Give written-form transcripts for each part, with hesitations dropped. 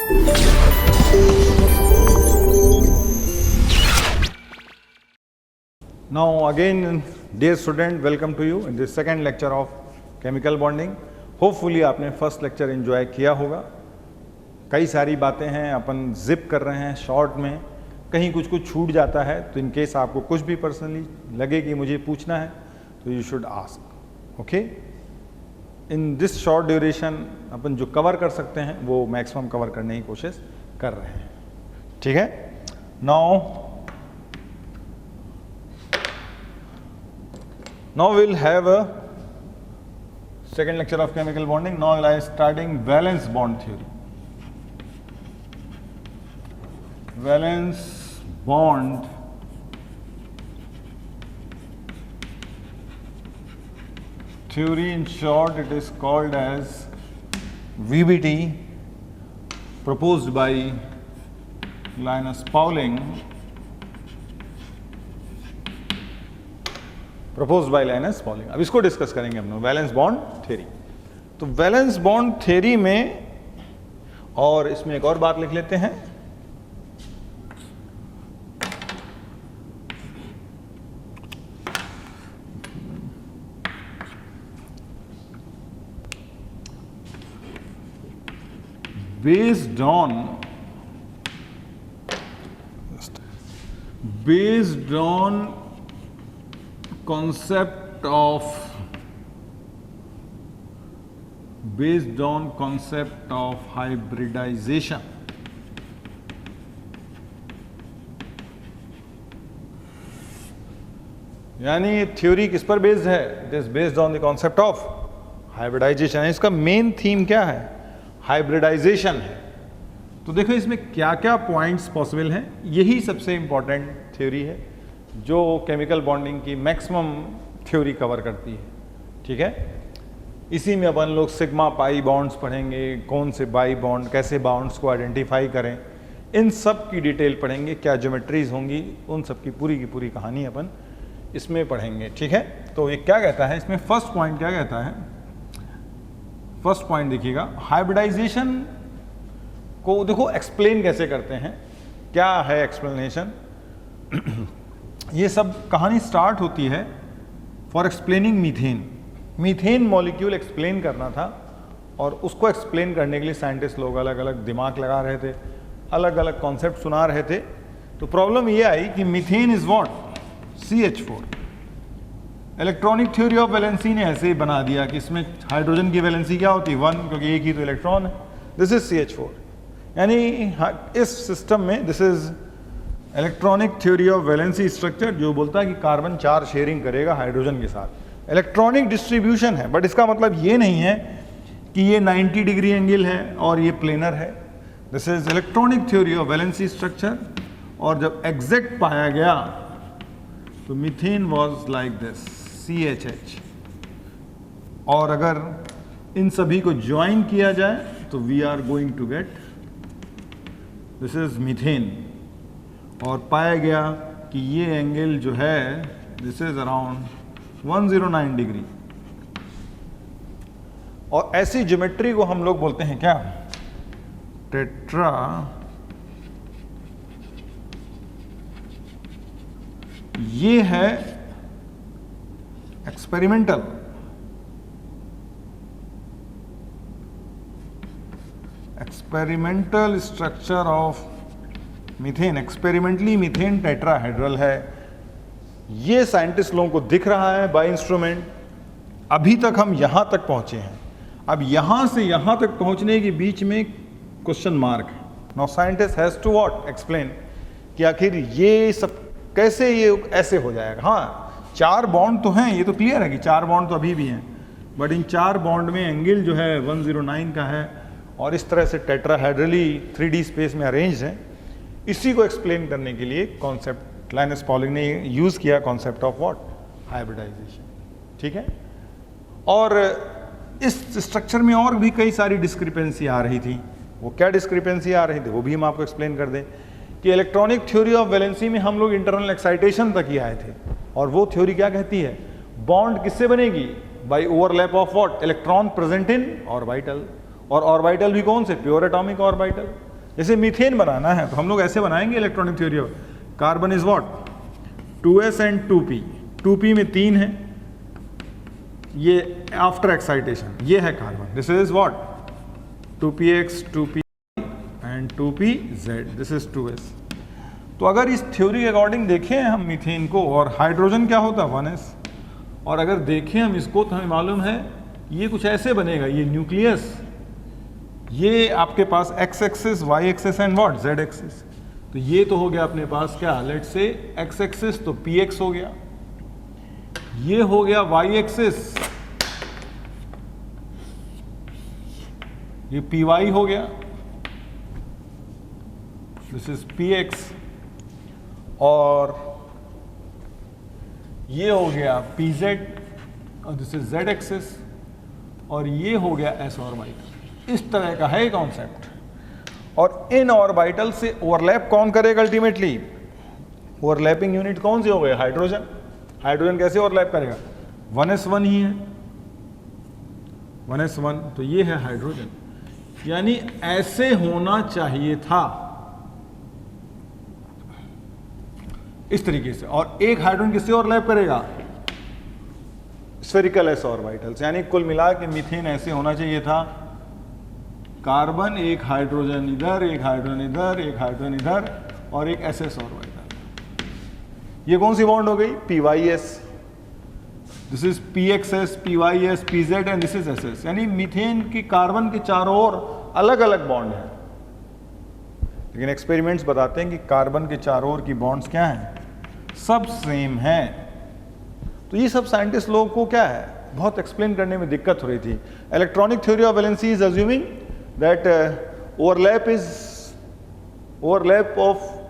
Now again, dear student, welcome to you in this second lecture of chemical bonding. Hopefully आपने first lecture enjoy किया होगा. कई सारी बातें हैं, अपन जिप कर रहे हैं शॉर्ट में, कहीं कुछ कुछ छूट जाता है, तो इन केस आपको कुछ भी पर्सनली लगे कि मुझे पूछना है तो you should ask. Okay, in this short duration अपन जो कवर कर सकते हैं वो मैक्सिमम कवर करने की कोशिश कर रहे हैं. ठीक है. Now we'll have a second lecture of chemical bonding. Now I am starting valence bond theory. Valence bond theory, in short it is called as VBT, proposed by Linus Pauling. अब इसको डिस्कस करेंगे हम लोग, valence bond theory. तो valence bond theory में, और इसमें एक और बात लिख लेते हैं, based on concept of hybridization. यानी ये थ्योरी किस पर बेस्ड है? It is based on the concept of hybridization. इसका मेन थीम क्या है? हाइब्रिडाइजेशन है. तो देखो इसमें क्या क्या पॉइंट्स पॉसिबल हैं. यही सबसे इंपॉर्टेंट थ्योरी है जो केमिकल बॉन्डिंग की मैक्सिमम थ्योरी कवर करती है. ठीक है. इसी में अपन लोग सिग्मा पाई बॉन्ड्स पढ़ेंगे, कौन से बाई बॉन्ड, कैसे बॉन्ड्स को आइडेंटिफाई करें, इन सब की डिटेल पढ़ेंगे, क्या ज्योमेट्रीज होंगी, उन सब की पूरी कहानी अपन इसमें पढ़ेंगे. ठीक है. तो ये क्या कहता है इसमें, फर्स्ट पॉइंट क्या कहता है? फर्स्ट पॉइंट देखिएगा, हाइब्रिडाइजेशन को देखो एक्सप्लेन कैसे करते हैं, क्या है एक्सप्लेनेशन. ये सब कहानी स्टार्ट होती है for explaining methane. Methane molecule explain करना था, और उसको एक्सप्लेन करने के लिए साइंटिस्ट लोग अलग अलग दिमाग लगा रहे थे, अलग अलग कॉन्सेप्ट सुना रहे थे. तो प्रॉब्लम ये आई कि methane is what? CH4. Electronic theory of valency ने ऐसे ही बना दिया कि इसमें हाइड्रोजन की वैलेंसी क्या होती है? 1, क्योंकि एक ही तो इलेक्ट्रॉन है. This is CH4. यानी इस सिस्टम में this is electronic theory of valency structure, जो बोलता है कि कार्बन 4 शेयरिंग करेगा हाइड्रोजन के साथ. इलेक्ट्रॉनिक डिस्ट्रीब्यूशन है, बट इसका मतलब ये नहीं है कि ये 90 डिग्री एंगल है और ये प्लेनर है. This is electronic theory of valency structure. और जब एग्जैक्ट पाया गया तो methane was like this, CHH. और अगर इन सभी को ज्वाइन किया जाए तो we are going to get this is methane. और पाया गया कि ये एंगल जो है दिस इज अराउंड 109 डिग्री. और ऐसी ज्योमेट्री को हम लोग बोलते हैं क्या? टेट्रा ये है experimental structure of methane. Experimentally methane tetrahedral है. ये साइंटिस्ट लोगों को दिख रहा है बाय इंस्ट्रूमेंट. अभी तक हम यहां तक पहुंचे हैं. अब यहां से यहां तक पहुंचने के बीच में क्वेश्चन मार्क है. Now scientist has to what? Explain कि आखिर ये सब कैसे ये ऐसे हो जाएगा. हाँ, 4 बॉन्ड तो हैं, ये तो क्लियर है कि 4 बॉन्ड तो अभी भी हैं, बट इन 4 बॉन्ड में एंगल जो है 109 का है, और इस तरह से टेट्राहेड्रली 3D स्पेस में अरेंज है. इसी को एक्सप्लेन करने के लिए कॉन्सेप्ट लाइनस पॉलिंग ने यूज़ किया, कॉन्सेप्ट ऑफ व्हाट? हाइब्रिडाइजेशन. ठीक है. और इस स्ट्रक्चर में और भी कई सारी डिस्क्रिपेंसी आ रही थी. वो क्या डिस्क्रिपेंसी आ रही थी वो भी हम आपको एक्सप्लेन कर दें. कि इलेक्ट्रॉनिक थ्योरी ऑफ वैलेंसी में हम लोग इंटरनल एक्साइटेशन तक ही आए थे, और वो थ्योरी क्या कहती है? बॉन्ड किससे बनेगी? By overlap of what? Electron present in orbital. और ऑर्बिटल भी कौन से? Pure atomic orbital. जैसे मीथेन बनाना है तो हम लोग ऐसे बनाएंगे electronic theory of carbon is what 2s and 2p, 2p में 3 है, ये आफ्टर एक्साइटेशन, ये है carbon, this is what 2px 2p and 2pz, this is 2s। तो अगर इस थ्योरी के अकॉर्डिंग देखें हम मीथेन को, और हाइड्रोजन क्या होता है 1s, और अगर देखें हम इसको तो हमें मालूम है ये कुछ ऐसे बनेगा, ये न्यूक्लियस, ये आपके पास x axis, y axis and what z axis. तो ये तो हो गया अपने पास क्या, लेट से x एक्सिस तो px हो गया, ये हो गया y एक्सिस, ये py हो गया, दिस इज px, और ये हो गया pz, और दिस इज z एक्सिस, और ये हो गया s ऑर्बिटल। इस तरह का है कॉन्सेप्ट। और इन ऑर्बिटल से ओवरलैप कौन करेगा अल्टीमेटली, ओवरलैपिंग यूनिट कौन सी हो गई, हाइड्रोजन। हाइड्रोजन कैसे ओवरलैप करेगा, 1s1 ही है, 1s1, तो ये है हाइड्रोजन, यानी ऐसे होना चाहिए था इस तरीके से। और एक हाइड्रोजन किससे ओवरलैप करेगा, स्फेरिकल s ऑर्बिटल्स, यानी कुल मिला के मीथेन ऐसे होना चाहिए था, कार्बन एक हाइड्रोजन इधर, एक हाइड्रोजन इधर, एक हाइड्रोजन इधर, और एक ss ऑर्बिटल। ये कौन सी बॉन्ड हो गई, pys, this is pxs, pys, pz and this is ss, यानी मीथेन की कार्बन के चारों ओर अलग अलग बॉन्ड है, लेकिन एक्सपेरिमेंट्स बताते हैं कि कार्बन के चारों ओर की बॉन्ड्स क्या हैं, सब सेम हैं। तो ये सब साइंटिस्ट लोगों को क्या है, बहुत एक्सप्लेन करने में दिक्कत हो रही थी। Electronic theory of valency is assuming that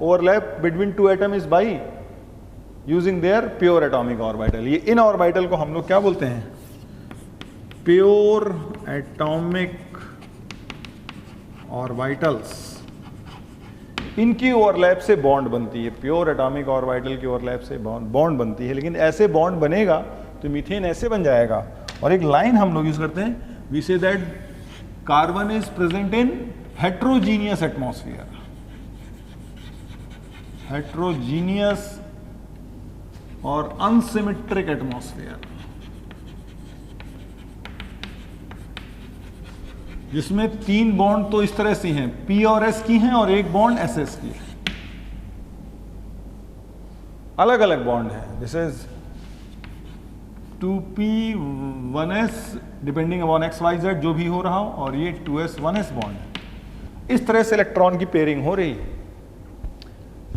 overlap between two atom is by using their pure atomic orbital। ये इन ऑर्बिटल को हम लोग क्या बोलते हैं, प्योर एटॉमिक ऑर्बिटल्स। इनकी ओवरलैप से बॉन्ड बनती है, प्योर एटॉमिक ऑर्बिटल की ओवरलैप से बॉन्ड बनती है, लेकिन ऐसे बॉन्ड बनेगा तो मीथेन ऐसे बन जाएगा। और एक लाइन हम लोग यूज करते हैं, we say that carbon is present in heterogeneous atmosphere, heterogeneous और अनसिमेट्रिक एटमॉस्फेयर, जिसमें 3 बॉन्ड तो इस तरह से हैं, P और S की हैं, और एक बॉन्ड SS की है, अलग अलग बॉन्ड है। This is 2p 1s depending upon XYZ जो भी हो रहा हो, और ये 2s 1s बॉन्ड है। इस तरह से इलेक्ट्रॉन की पेयरिंग हो रही है,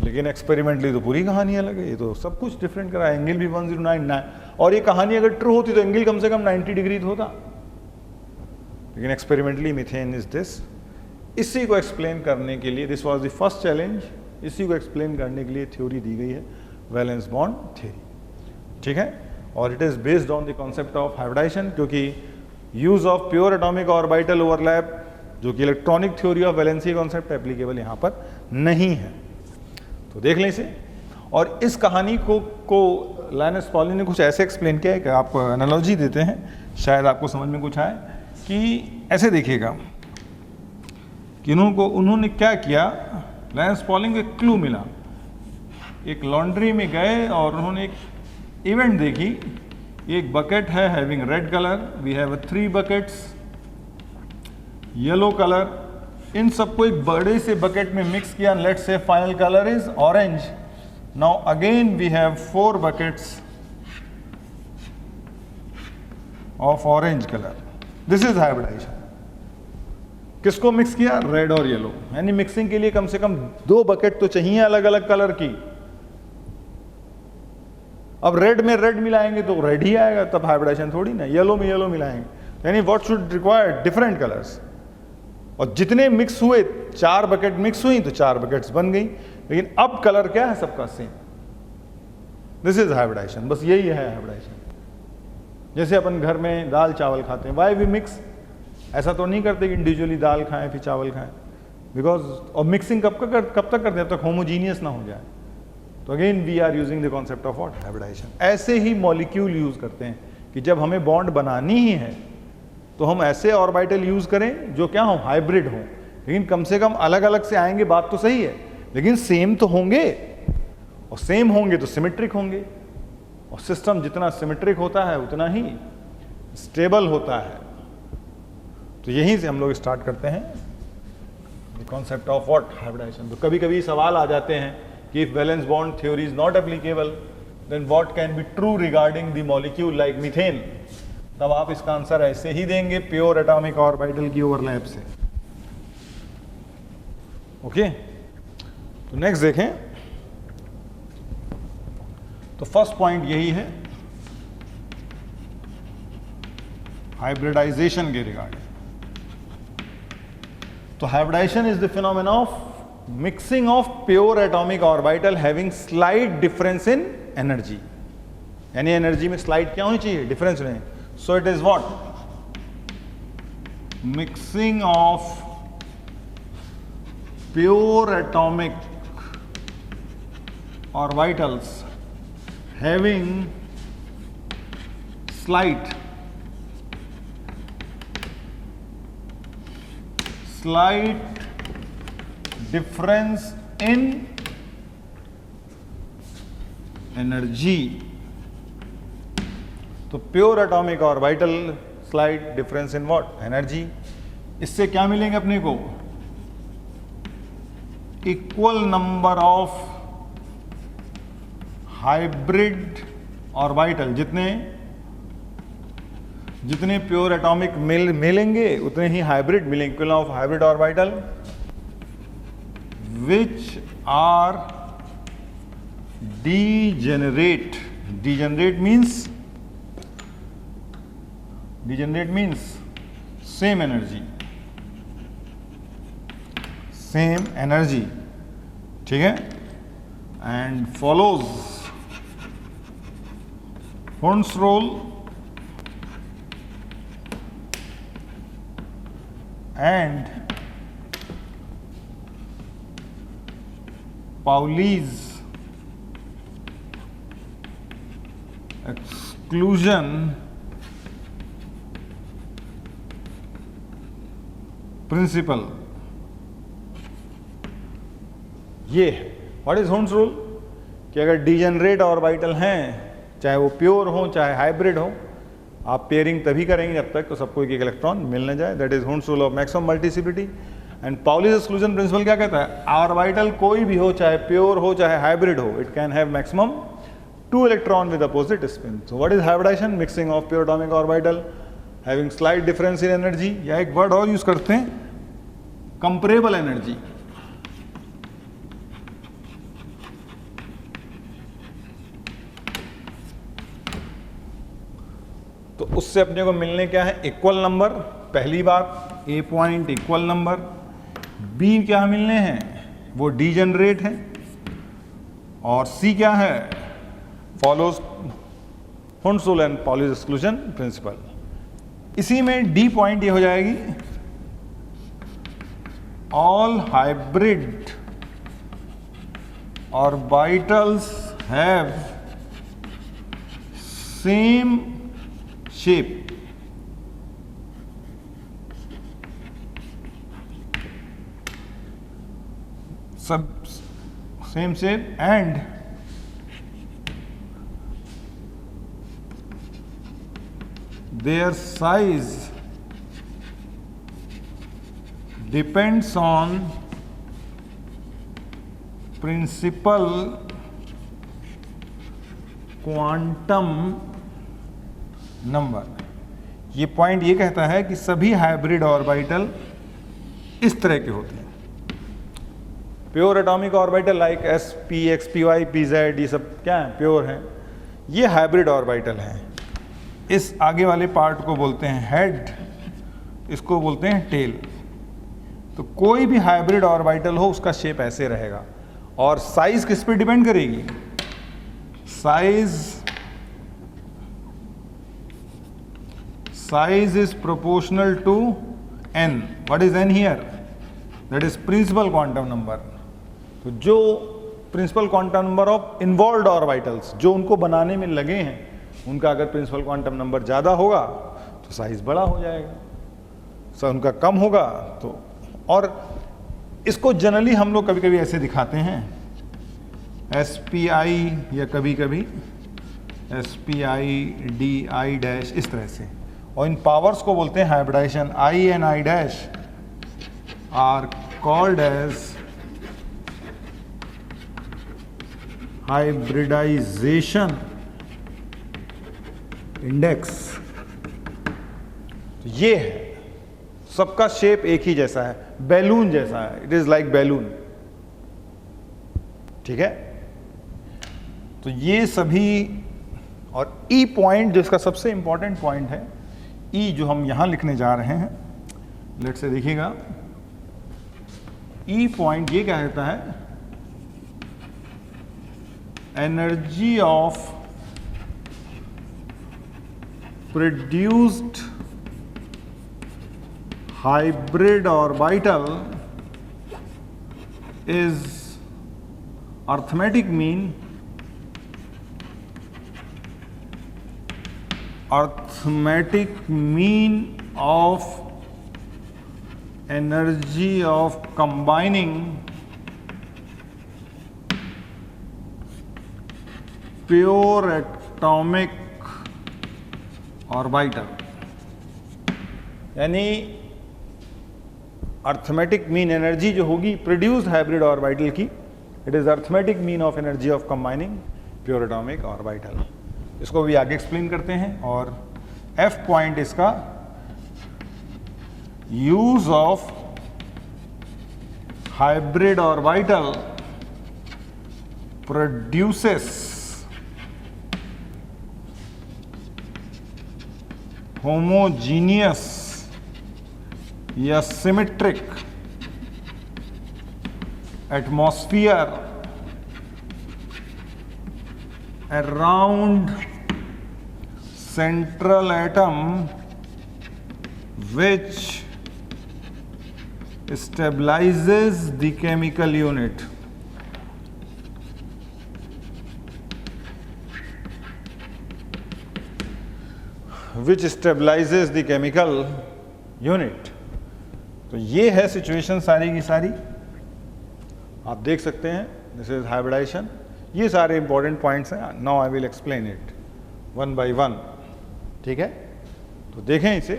लेकिन एक्सपेरिमेंटली तो पूरी कहानी अलग है, ये तो सब कुछ डिफरेंट करा, एंगल भी 1099, और ये कहानी अगर ट्रू होती तो एंगल कम से कम 90 डिग्री होता, लेकिन एक्सपेरिमेंटली मीथेन इज दिस। इसी को एक्सप्लेन करने के लिए, this was the first challenge, इसी को एक्सप्लेन करने के लिए थ्योरी दी गई है वैलेंस बॉन्ड थ्योरी, ठीक है। और it is based on the concept of hybridization, क्योंकि use of pure atomic orbital overlap जो कि electronic theory of valency concept applicable यहाँ पर नहीं है। तो देख लें इसे। और इस कहानी को लाइनस पॉली ने कुछ ऐसे एक्सप्लेन किया है कि आपको एनालॉजी देते हैं, शायद आपको समझ में कुछ आए। कि ऐसे देखिएगा कि उन्होंने क्या किया, लाइनस पॉलिंग को एक क्लू मिला, एक लॉन्ड्री में गए और उन्होंने एक इवेंट देखी, एक बकेट है having red colour, we have 3 buckets yellow colour, इन सबको एक बड़े से बकेट में मिक्स किया, let's say final colour is orange. Now again we have 4 buckets of orange colour, this is hybridization. किसको मिक्स किया, रेड और येलो, यानी मिक्सिंग के लिए कम से कम 2 बकेट तो चाहिए अलग अलग कलर की। अब रेड में रेड मिलाएंगे तो रेड ही आएगा, तब हाइब्रिडाइजेशन थोड़ी ना, येलो में येलो मिलाएंगे, यानी what should require different colours. और जितने मिक्स हुए, 4 बकेट मिक्स हुई तो 4 बकेट्स बन गई, लेकिन अब कलर क्या है, सबका सेम। दिस इज हाइब्रिडाइजेशन, बस यही है हाइब्रिडाइजेशन। जैसे अपन घर में दाल चावल खाते हैं, वाई वी मिक्स, ऐसा तो नहीं करते कि इंडिविजुअली दाल खाएं फिर चावल खाएं, बिकॉज और मिक्सिंग कब तक करते हैं, तब तक होमोजीनियस ना हो जाए। तो again we are using the concept of what, hybridization. ऐसे ही मॉलिक्यूल यूज करते हैं कि जब हमें बॉन्ड बनानी ही है तो हम ऐसे ऑर्बिटल यूज करें जो क्या हो, हाइब्रिड हो, लेकिन कम से कम अलग अलग से आएंगे, बात तो सही है, लेकिन सेम तो होंगे, और सेम होंगे तो सिमेट्रिक होंगे, और सिस्टम जितना सिमेट्रिक होता है उतना ही स्टेबल होता है। तो यहीं से हम लोग स्टार्ट करते हैं the concept of what, hybridization. तो कभी कभी सवाल आ जाते हैं कि if valence bond theory is not applicable then what can be true regarding the molecule like methane. तब आप इसका आंसर ऐसे ही देंगे, प्योर एटॉमिक ऑर्बिटल की ओवरलैप से। ओके, तो नेक्स्ट देखें। तो फर्स्ट पॉइंट यही है हाइब्रिडाइजेशन के रिगार्डिंग। तो hybridization is the phenomena of mixing of pure atomic orbital having slight difference in energy. यानी एनर्जी में स्लाइट क्या होनी चाहिए, डिफरेंस नहीं। So it is what, mixing of pure atomic orbitals having slight difference in energy। तो pure atomic orbital slight difference in what, energy. इससे क्या मिलेंगे अपने को, equal number of hybrid orbital. जितने प्योर एटॉमिक मिलेंगे उतने ही हाइब्रिड मिलेंगे, equal of hybrid orbital which are degenerate. Degenerate means same energy, ठीक है। And follows Hund's rule and Pauli's exclusion principle। ये व्हाट इज Hund's rule, कि अगर डीजेनरेट ऑर्बिटल हैं, चाहे वो प्योर हो चाहे हाइब्रिड हो, आप पेयरिंग तभी करेंगे जब तक तो सबको एक एक इलेक्ट्रॉन मिल न जाए। That is Hund's rule of maximum multiplicity. And Pauli's exclusion principle क्या कहता है, ऑर्बिटल कोई भी हो, चाहे प्योर हो चाहे हाइब्रिड हो, it can have maximum 2 electron with opposite spin. So what is hybridization, mixing of pure atomic orbital having slight difference in energy, या एक वर्ड और यूज करते हैं, कंपरेबल एनर्जी। तो उससे अपने को मिलने क्या है, इक्वल नंबर। पहली बात, ए पॉइंट इक्वल नंबर। बी क्या मिलने हैं, वो डीजेनरेट है। और सी क्या है, follows Hund's rule and Pauli's exclusion principle. इसी में डी पॉइंट ये हो जाएगी, all hybrid orbitals have same shape। सब same shape and their size depends on principal quantum number. ये पॉइंट ये कहता है कि सभी हाइब्रिड ऑर्बिटल इस तरह के होते हैं। Pure atomic orbital like sp, xpy, pz, ये सब क्या है, प्योर हैं। ये हाइब्रिड ऑर्बिटल हैं। इस आगे वाले पार्ट को बोलते हैं हेड, इसको बोलते हैं टेल। तो कोई भी हाइब्रिड ऑर्बिटल हो उसका शेप ऐसे रहेगा। और साइज किस पे डिपेंड करेगी, size is proportional to n। what is n here, that is principal quantum number। तो जो principal quantum number of involved orbitals जो उनको बनाने में लगे हैं, उनका अगर प्रिंसिपल क्वांटम नंबर ज़्यादा होगा तो साइज बड़ा हो जाएगा, उनका कम होगा तो। और इसको जनरली हम लोग कभी कभी ऐसे दिखाते हैं, SPI या कभी कभी SPI DI डैश, इस तरह से। और इन पावर्स को बोलते हैं hybridization. I and I dash are called as hybridization index. तो ये है, सबका शेप एक ही जैसा है, बैलून जैसा है, इट इज लाइक बैलून। ठीक है, तो ये सभी, और ई पॉइंट जिसका सबसे इंपॉर्टेंट पॉइंट है, ई जो हम यहां लिखने जा रहे हैं, लेट से देखिएगा, ई पॉइंट ये क्या कहता है, energy of produced hybrid orbital is arithmetic mean of energy of combining pure atomic orbital। यानी अर्थमेटिक मीन एनर्जी जो होगी प्रोड्यूस्ड हाइब्रिड ऑर्बिटल की, it is arithmetic mean of energy of combining pure atomic orbital. इसको भी आगे explain करते हैं। और एफ पॉइंट इसका use of hybrid orbital produces homogeneous या symmetric atmosphere around central atom which stabilizes the chemical unit। which stabilizes the chemical unit। तो ये है सिचुएशन सारी की सारी, आप देख सकते हैं, दिस इज हाइब्रिडाइजेशन। ये सारे इंपॉर्टेंट पॉइंट्स हैं, now I will explain it one by one. ठीक है, तो देखें इसे।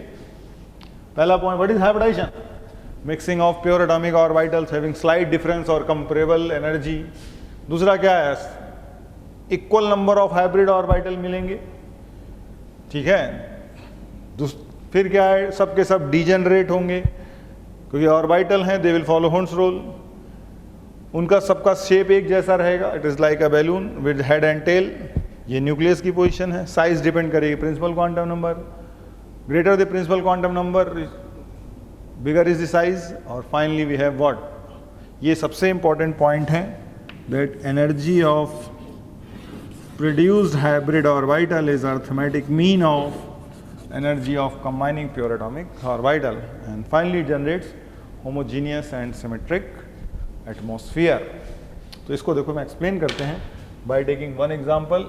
पहला point, what is hybridization? Mixing of pure atomic orbitals having slight difference और कंपेरेबल एनर्जी। दूसरा क्या है, equal number of hybrid orbital मिलेंगे। ठीक है, फिर क्या है, सबके सब डीजेनरेट होंगे क्योंकि ऑर्बिटल हैं, दे विल फॉलो हॉर्न्स रूल। उनका सबका शेप एक जैसा रहेगा, it is like a balloon with head and tail. ये न्यूक्लियस की पोजीशन है। साइज डिपेंड करेगी principal quantum number, greater the principal quantum number bigger is the size. और फाइनली वी हैव व्हाट, ये सबसे इंपॉर्टेंट पॉइंट है, that energy of produced hybrid orbital is arithmetic mean of energy of combining pure atomic orbital, and finally it generates homogeneous and symmetric atmosphere. तो इसको देखो, मैं explain करते हैं by taking one example.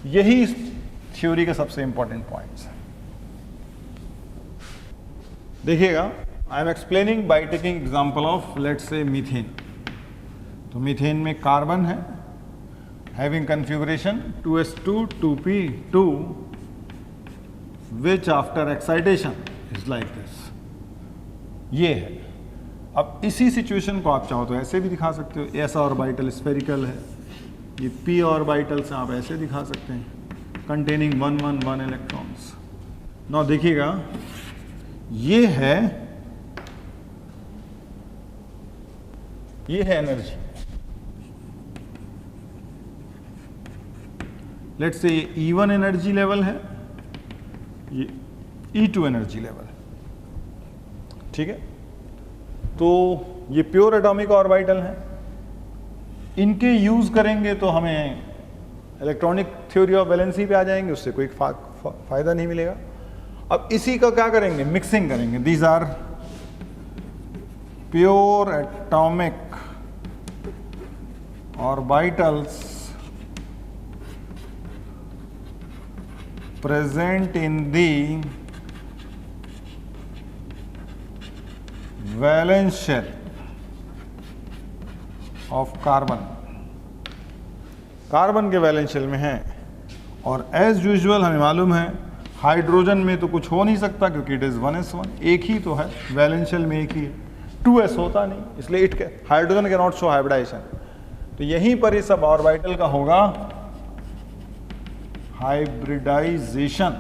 यही इस theory का सबसे इंपॉर्टेंट पॉइंट्स है। देखिएगा, I am explaining by taking example of let's say methane. तो मीथेन में कार्बन है having configuration 2s2 2p2 which after excitation is like this। ये है। अब इसी सिचुएशन को आप चाहो तो ऐसे भी दिखा सकते हो, ऐसा ऑर्बिटल स्फेरिकल है, ये p ऑर्बिटल से आप ऐसे दिखा सकते हैं, कंटेनिंग 1 1 1 इलेक्ट्रॉन्स। नाउ देखिएगा, ये है एनर्जी। लेट्स से ये E1 एनर्जी लेवल है, ये E2 एनर्जी लेवल है। ठीक है, तो ये प्योर एटॉमिक ऑर्बिटल हैं, इनके यूज करेंगे तो हमें इलेक्ट्रॉनिक थ्योरी ऑफ वैलेंसी पे आ जाएंगे, उससे कोई फायदा नहीं मिलेगा। अब इसी का क्या करेंगे, मिक्सिंग करेंगे। These are pure atomic orbitals present in the valence shell। Of carbon, carbon के वैलेंस शेल में है। और एज यूजुअल हमें मालूम है हाइड्रोजन में तो कुछ हो नहीं सकता क्योंकि इट इज 1s1, एक ही तो है, वैलेंस शेल में एक ही है, 2s होता नहीं, इसलिए hydrogen can not show hybridization. तो यहीं पर ये सब ऑर्बिटल का होगा हाइब्रिडाइजेशन।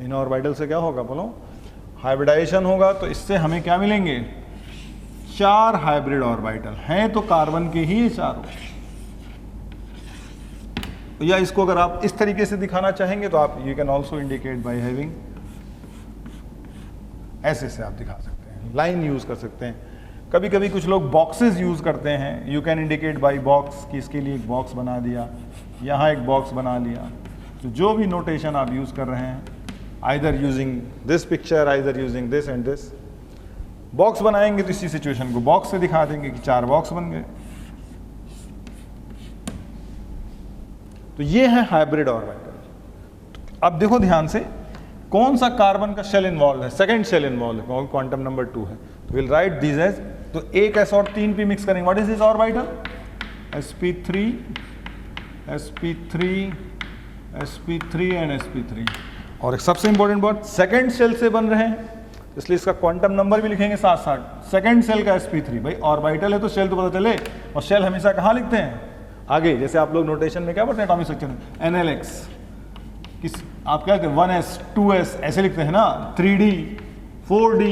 इन ऑर्बिटल से क्या होगा बोलो, हाइब्रिडाइजेशन होगा। तो इससे हमें क्या मिलेंगे, 4 हाइब्रिड ऑर्बिटल हैं तो कार्बन के ही 4। या इसको अगर आप इस तरीके से दिखाना चाहेंगे तो आप you can also indicate by having, ऐसे से आप दिखा सकते हैं, लाइन यूज कर सकते हैं। कभी कभी कुछ लोग बॉक्सेस यूज करते हैं, you can indicate by box, कि इसके लिए एक बॉक्स बना दिया, यहाँ एक बॉक्स बना लिया। तो जो भी नोटेशन आप यूज कर रहे हैं, either using this picture, either using this and this, box बनाएंगे तो इसी सिचुएशन को बॉक्स से दिखा देंगे कि 4 बॉक्स बन गए। तो ये है हाइब्रिड ऑर्बिटल। अब देखो ध्यान से, कौन सा कार्बन का शेल इन्वॉल्व है, सेकंड शेल इन्वॉल्व है, क्वांटम नंबर 2 है। तो विल राइट दिस एज, तो एक s और 3p मिक्स करेंगे, what is this orbital, sp3 sp3 sp3 and sp3। और एक सबसे इंपॉर्टेंट बात, सेकंड शेल से बन रहे हैं, इसलिए इसका क्वांटम नंबर भी लिखेंगे साथ साथ। सेकंड शेल का sp3, भाई ऑर्बिटल है तो शेल तो पता चले, और शेल हमेशा कहाँ लिखते हैं, आगे। जैसे आप लोग नोटेशन में क्या पढ़ते हैं, एटॉमिक स्ट्रक्चर में NLX, किस आप क्या कहते हैं, 1s 2s ऐसे लिखते हैं ना, 3d 4d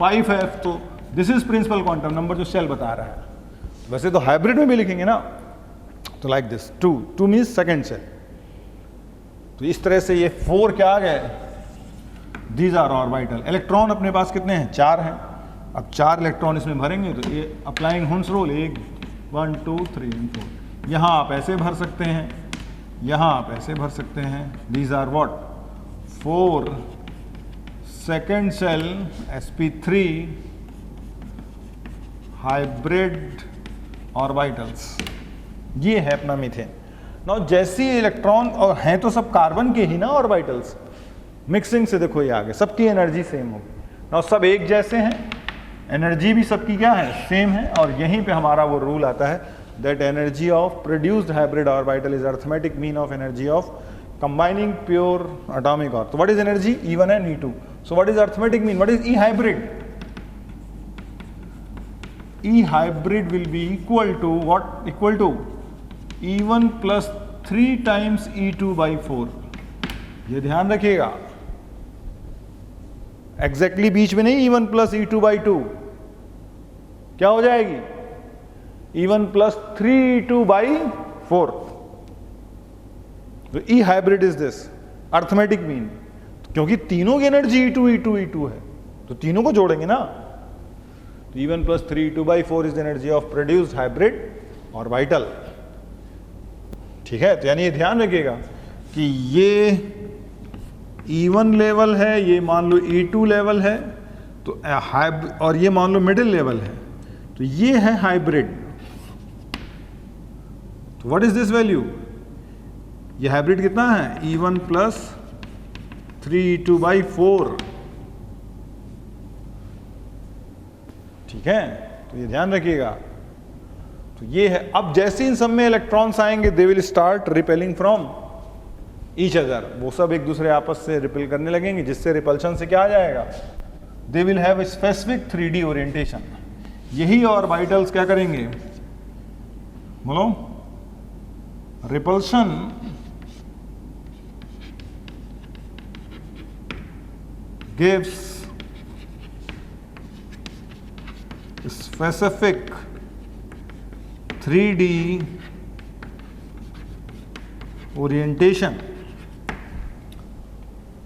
5f। तो this is principal quantum number जो शेल बता रहा है। वैसे तो हाइब्रिड में भी लिखेंगे ना, तो like this 2 means second shell. तो इस तरह से ये 4 क्या आ गए, दीज आर ऑर्बिटल। इलेक्ट्रॉन अपने पास कितने हैं, 4 हैं। अब 4 इलेक्ट्रॉन इसमें भरेंगे तो ये अप्लाइंग हुंस रूल, 1 1 2 3 4, यहाँ आप ऐसे भर सकते हैं, यहाँ आप ऐसे भर सकते हैं। These are what, 4 second shell sp3 hybrid orbitals. ये है अपना मीथेन। नाउ जैसी इलेक्ट्रॉन, और हैं तो सब कार्बन के ही ना ऑर्बिटल्स, मिक्सिंग से देखो ये आगे सबकी एनर्जी सेम होगी। नाउ सब एक जैसे हैं, एनर्जी भी सबकी क्या है, सेम है। और यहीं पे हमारा वो रूल आता है that energy of produced hybrid orbital is arithmetic mean of energy of combining pure atomic orbital. So what is energy, E1 and E2? So what is arithmetic mean, what is E hybrid? E hybrid will be equal to what, equal to E1 plus 3 times E2 by 4। ये ध्यान रखिएगा, exactly बीच में नहीं, E1 plus E2 by 2 क्या हो जाएगी, E1 plus 3E2 by 4। तो E hybrid is this, arithmetic mean, क्योंकि तीनों की एनर्जी E2 E2 E2 है, तो तीनों को जोड़ेंगे ना। तो E1 plus 3E2 by 4 is the energy of produced hybrid orbital। ठीक है, तो यानी ये ध्यान रखिएगा कि ये E1 लेवल है, ये मान लो E2 लेवल है, तो और ये मान लो मिडिल लेवल है, तो ये है हाइब्रिड। तो व्हाट इज दिस वैल्यू, ये हाइब्रिड कितना है, E1 plus 3E2 by 4। ठीक है, तो ये ध्यान रखिएगा। तो ये है, अब जैसे इन सब में इलेक्ट्रॉन्स आएंगे, they will start repelling from each other, वो सब एक दूसरे आपस से रिपेल करने लगेंगे, जिससे रिपल्शन से क्या आ जाएगा, they will have a specific 3D orientation. यही ऑर्बिटल्स क्या करेंगे, बोलो, repulsion gives specific 3D orientation.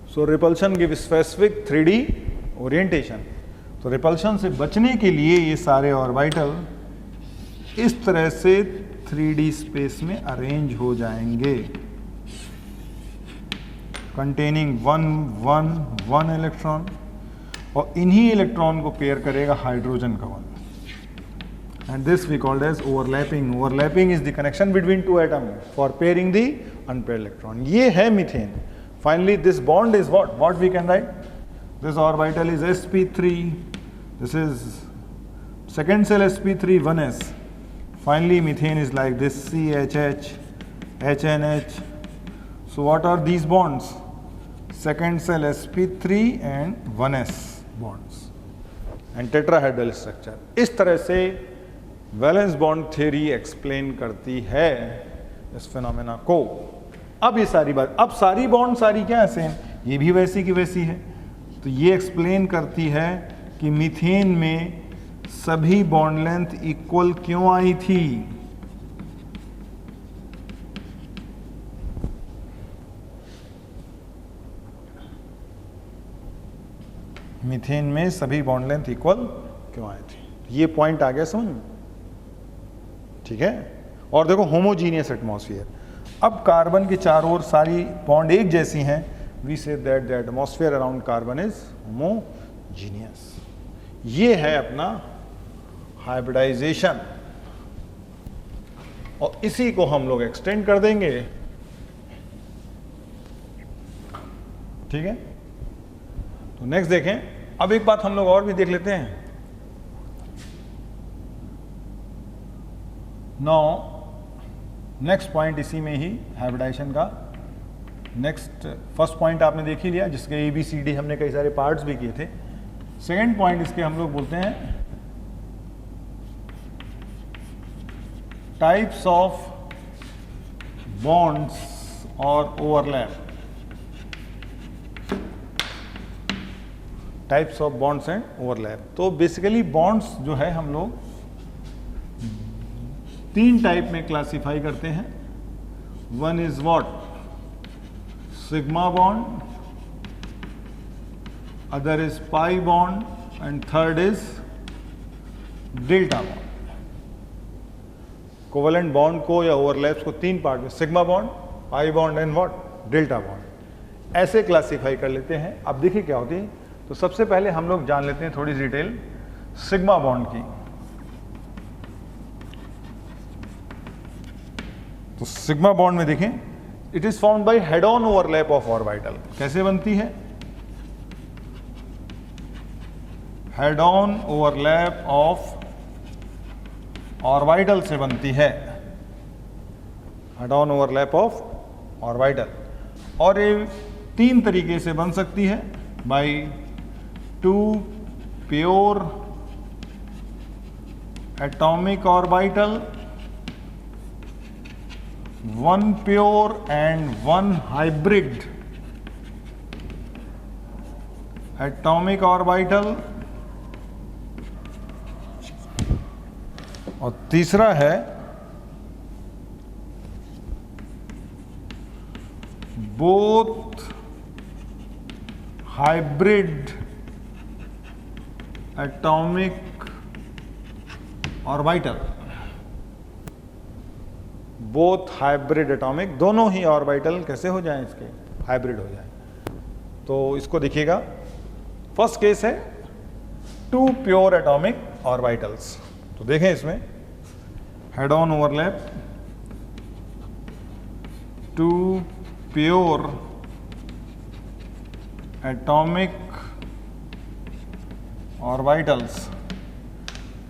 So repulsion gives specific 3D orientation. तो रिपल्शन से बचने के लिए ये सारे ऑर्बिटल इस तरह से 3D स्पेस में अरेंज हो जाएंगे, कंटेनिंग 1 इलेक्ट्रॉन, और इन्हीं इलेक्ट्रॉन को पेयर करेगा हाइड्रोजन का 1, and this we called as overlapping. Overlapping is the connection between two atoms for pairing the unpaired electron. ये है methane. Finally this bond is what we can write, this orbital is sp3, this is second cell sp3 1s, finally methane is like this CHH HNH. So what are these bonds? Second cell sp3 and 1s bonds and tetrahedral structure. इस तरह से valence bond theory explain करती है इस phenomena को। अब ये सारी बात, अब सारी बॉन्ड सारी क्या है सेम, ये भी वैसी की वैसी है। तो ये एक्सप्लेन करती है कि मीथेन में सभी बॉन्ड लेंथ इक्वल क्यों आई थी। मीथेन में सभी बॉन्ड लेंथ इक्वल क्यों आई थी, ये पॉइंट आ गया समझ में, ठीक है। और देखो होमोजीनियस एटमॉस्फेयर, अब कार्बन के चारों ओर सारी बॉन्ड एक जैसी हैं, we say that the atmosphere around carbon is homogeneous. ये है अपना हाइब्रिडाइजेशन, और इसी को हम लोग एक्सटेंड कर देंगे, ठीक है। तो नेक्स्ट देखें, अब एक बात हम लोग और भी देख लेते हैं। नाउ नेक्स्ट पॉइंट इसी में ही हाइब्रिडाइजेशन का नेक्स्ट, फर्स्ट पॉइंट आपने देख ही लिया जिसके ABCD हमने कई सारे पार्ट्स भी किए थे। सेकंड पॉइंट इसके हम लोग बोलते हैं टाइप्स ऑफ बॉन्ड्स और overlap, types of bonds and overlap. तो बेसिकली बॉन्ड्स जो है हम लोग 3 टाइप में क्लासिफाई करते हैं। One is what, sigma bond, other is pi bond and third is delta bond. Covalent bond को या ओवरलैप्स को 3 पार्ट में, sigma bond, pi bond and what, delta bond, ऐसे क्लासिफाई कर लेते हैं। अब देखिए क्या होती है। तो सबसे पहले हम लोग जान लेते हैं थोड़ी सी डिटेल सिग्मा बॉन्ड की। तो सिग्मा बॉन्ड में देखें, it is found by head on overlap of orbital. कैसे बनती है? Head on overlap of orbital से बनती है, head on overlap of orbital. और ये 3 तरीके से बन सकती है, by 2 pure atomic orbital, 1 pure and 1 hybrid atomic orbital, और तीसरा है both hybrid atomic orbital. Both hybrid atomic, दोनों ही ऑर्बिटल कैसे हो जाएं, इसके हाइब्रिड हो जाएं। तो इसको देखिएगा, फर्स्ट केस है 2 प्योर एटॉमिक ऑर्बिटल्स। तो देखें इसमें head on overlap 2 pure atomic orbitals.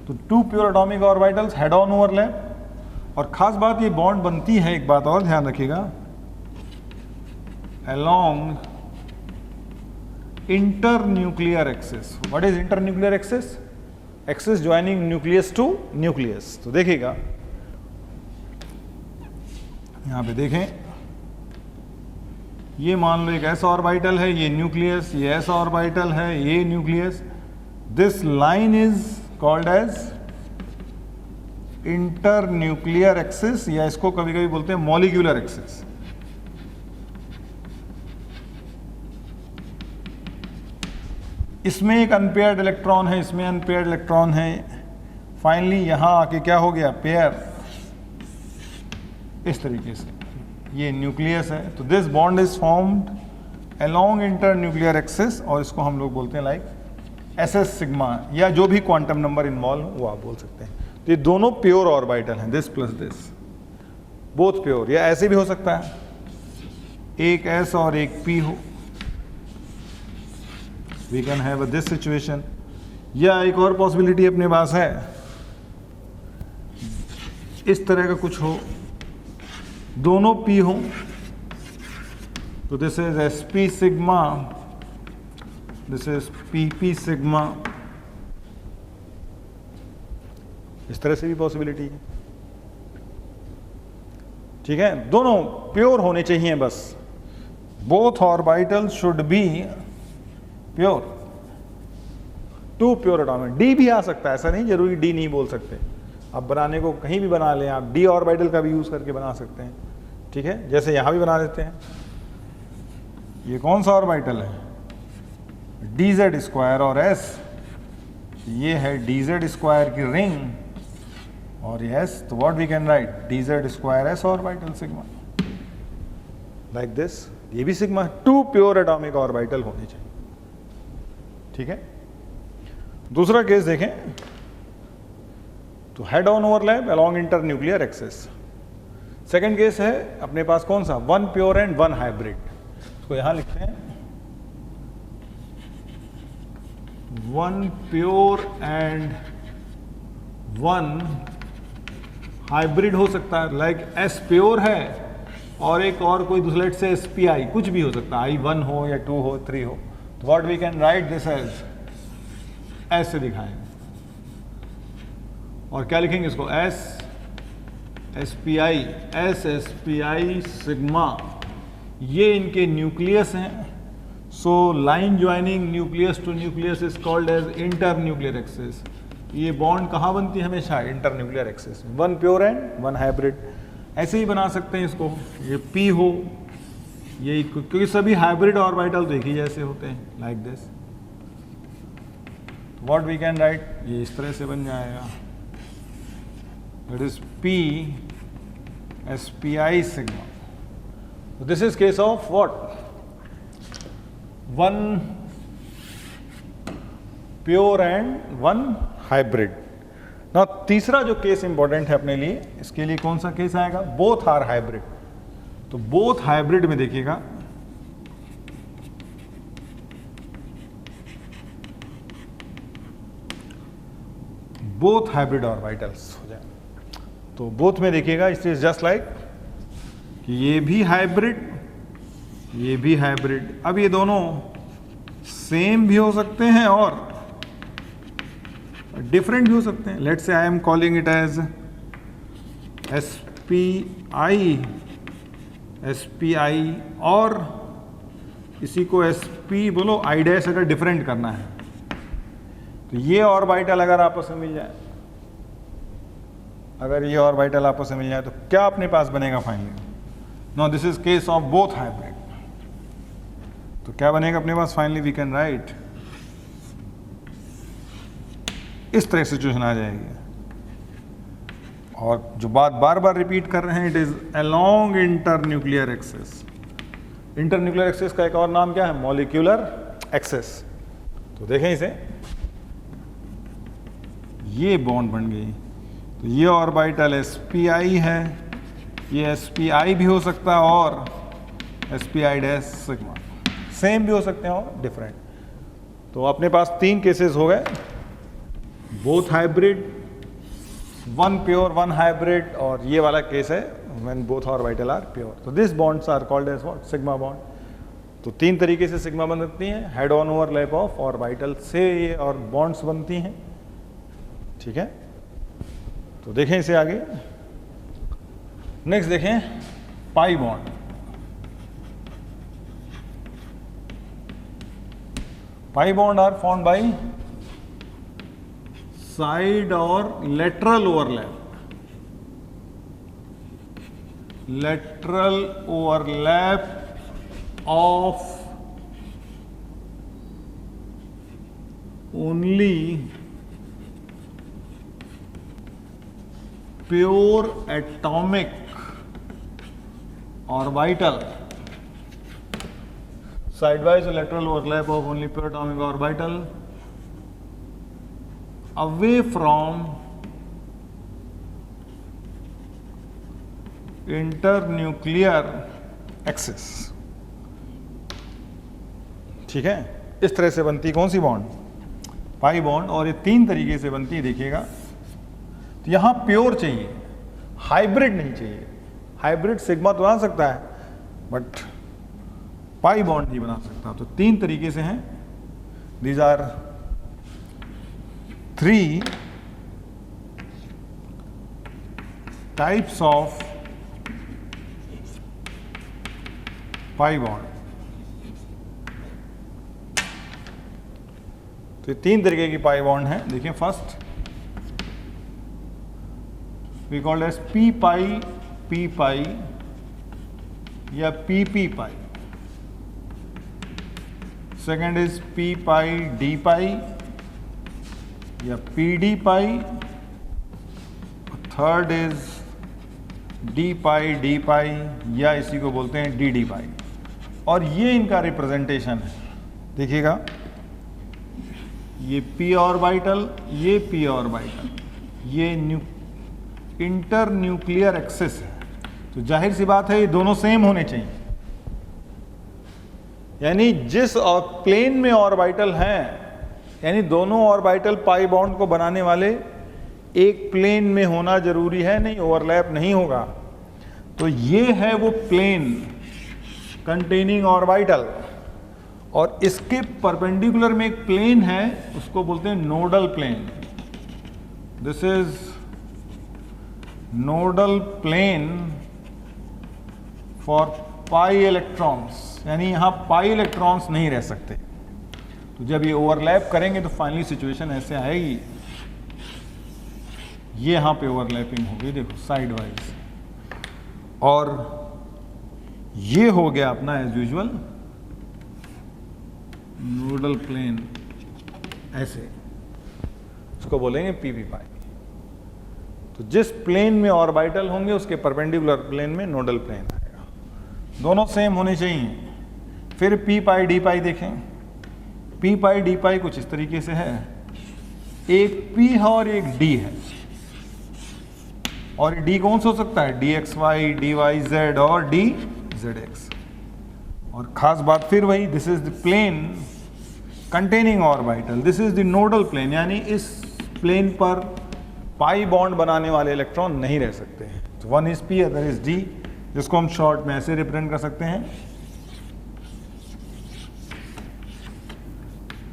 तो 2 pure atomic orbitals, head on overlap. और खास बात ये बॉन्ड बनती है, एक बात और ध्यान रखिएगा, along internuclear axis. What is internuclear axis? Axis joining nucleus to nucleus. तो देखिएगा यहां पे देखें, ये मान लो एक s ऑर्बिटल है, ये न्यूक्लियस, ये s ऑर्बिटल है, ये nucleus. This line is called as internuclear axis, या इसको कभी कभी बोलते हैं मॉलिक्यूलर एक्सिस। इसमें एक अनपेयर्ड इलेक्ट्रॉन है, इसमें अनपेयर्ड इलेक्ट्रॉन है। फाइनली यहां आके क्या हो गया, पेयर, इस तरीके से ये न्यूक्लियस है। तो this bond is formed along internuclear axis, और इसको हम लोग बोलते हैं लाइक SS सिग्मा, या जो भी क्वांटम नंबर इन्वॉल्व हो वो आप बोल सकते हैं। तो ये दोनों प्योर ऑर्बिटल हैं, this plus this, both pure. या ऐसे भी हो सकता है, एक S और एक P हो, we can have this situation, या एक और पॉसिबिलिटी अपने पास है, इस तरह का कुछ हो, दोनों p हो, तो this is sp sigma, this is pp sigma, इस तरह से भी पॉसिबिलिटी है। ठीक है, दोनों प्योर होने चाहिए बस, both orbital should be pure, two pure atomic. D भी आ सकता है, ऐसा नहीं जरूरी डी नहीं बोल सकते, आप बनाने को कहीं भी बना लें, आप डी ऑर्बिटल का भी यूज करके बना सकते हैं। ठीक है, जैसे यहां भी बना देते हैं, ये कौन सा ऑर्बिटल है, dz स्क्वायर और s, ये है dz स्क्वायर की रिंग और ये s, तो what we can write, dz square s orbital sigma, like this. ये भी sigma, two pure atomic orbital होने चाहिए। ठीक है, दूसरा केस देखें तो head on overlap along inter nuclear axis. Second case है अपने पास कौन सा, one pure and one hybrid, इसको यहां लिखते हैं, one pure and one hybrid हो सकता है, लाइक एस प्योर है और एक और कोई दूसरा, लेट से एसपीआई, कुछ भी हो सकता है, I1 हो या 2 हो 3 हो, तो what we can write this as, ऐसे दिखाएंगे और क्या लिखेंगे इसको, S SPI, S SPI sigma, ये इनके न्यूक्लियस हैं। So line joining nucleus to nucleus is called as inter nuclear axis. ये बॉन्ड कहाँ बनती है हमेशा, inter nuclear axis, one pure and one hybrid. ऐसे ही बना सकते हैं इसको, ये P हो, ये क्योंकि सभी हाइब्रिड ऑर्बिटल तो एक ही जैसे होते हैं, like this, what we can write, ये इस तरह से बन जाएगा, that is P SPI sigma. This is case of what, one pure and one hybrid. ना तीसरा जो केस इंपॉर्टेंट है अपने लिए, इसके लिए कौन सा केस आएगा, बोथ आर हाइब्रिड। तो बोथ हाइब्रिड में देखिएगा, बोथ हाइब्रिड ऑर्बिटल्स हो जाए, तो बोथ में देखिएगा इट इज जस्ट लाइक कि ये भी हाइब्रिड, ये भी हाइब्रिड। अब ये दोनों सेम भी हो सकते हैं और डिफरेंट भी हो सकते हैं। Let's say I am calling it as SPI और इसी को एसपी बोलो, आई डैश अगर डिफरेंट करना है तो ये ऑर्बिटल अगर आपस में मिल जाए, अगर ये ऑर्बिटल आपस में मिल जाए तो क्या अपने पास बनेगा finally, no this is case of both hybrid, तो क्या बनेगा अपने पास फाइनली, वी कैन राइट, इस तरह सिचुएशन आ जाएगी। और जो बात बार बार रिपीट कर रहे हैं, it is along inter nuclear axis. Inter nuclear axis का एक और नाम क्या है, मॉलिक्यूलर एक्सिस। तो देखें इसे, ये बॉन्ड बन गई, तो ये ऑर्बिटल एसपीआई है, ये एसपीआई भी हो सकता है और एसपीआई डैश सिग्मा, सेम भी हो सकते हैं और डिफरेंट। तो अपने पास तीन केसेस हो गए, both hybrid, one pure one hybrid, और ये वाला केस है when both orbital are pure. तो this bonds are called as what, sigma bond. तो तीन तरीके से सिग्मा बनती हैं, head on overlap of orbital से ये और बॉन्ड्स बनती हैं। ठीक है, तो देखें इसे आगे। नेक्स्ट देखें pi bond. Pi bond are formed by side और lateral overlap, lateral overlap of only pure atomic orbital, sidewise lateral overlap of only pure atomic orbital away from internuclear axis. ठीक है, इस तरह से बनती कौन सी बॉन्ड, पाई बॉन्ड, और ये 3 तरीके से बनती है, देखिएगा। तो यहां प्योर चाहिए, हाइब्रिड नहीं चाहिए। हाइब्रिड सिग्मा तो बना सकता है बट पाई बॉन्ड नहीं बना सकता। तो 3 तरीके से हैं। These are 3 types of pi bond. तो 3 तरीके की पाई बॉन्ड है। देखिए, first we called as P pi या P pi. Second is P pi D pi या P D pi. Third is D pi या इसी को बोलते हैं डी पाई। और ये इनका रिप्रेजेंटेशन है, देखिएगा, ये p ऑर्बिटल, ये p ऑर्बिटल, ये इंटर न्यूक्लियर एक्सिस है। तो जाहिर सी बात है ये दोनों सेम होने चाहिए, यानी जिस प्लेन में ऑर्बिटल हैं, यानी दोनों ऑर्बिटल पाई बॉन्ड को बनाने वाले एक प्लेन में होना जरूरी है, नहीं ओवरलैप नहीं होगा। तो ये है वो प्लेन कंटेनिंग ऑर्बिटल, और इसके परपेंडिकुलर में एक प्लेन है, उसको बोलते हैं nodal plane. This is nodal plane for pi electrons, यानी यहां पाई इलेक्ट्रॉन्स नहीं रह सकते। तो जब ये ओवरलैप करेंगे तो फाइनली सिचुएशन ऐसे आएगी, ये यहां पे ओवरलैपिंग होगी, देखो साइड वाइज, और ये हो गया अपना एज यूजुअल नोडल प्लेन, ऐसे इसको बोलेंगे पी पाई। तो जिस प्लेन में ऑर्बिटल होंगे उसके परपेंडिकुलर प्लेन में नोडल प्लेन आएगा। दोनों सेम होने चाहिए। फिर पी पाई डी पाई देखें। पी पाई डी पाई कुछ इस तरीके से है, एक पी है और एक डी है, और डी कौन सा हो सकता है, D x Y, D Y Z और डी जेड एक्स। और खास बात फिर वही, this is the plane containing orbital, this is the nodal plane, यानी इस प्लेन पर पाई बॉन्ड बनाने वाले इलेक्ट्रॉन नहीं रह सकते हैं। तो one is P, other is D, जिसको हम शॉर्ट में ऐसे रिप्रेजेंट कर सकते हैं,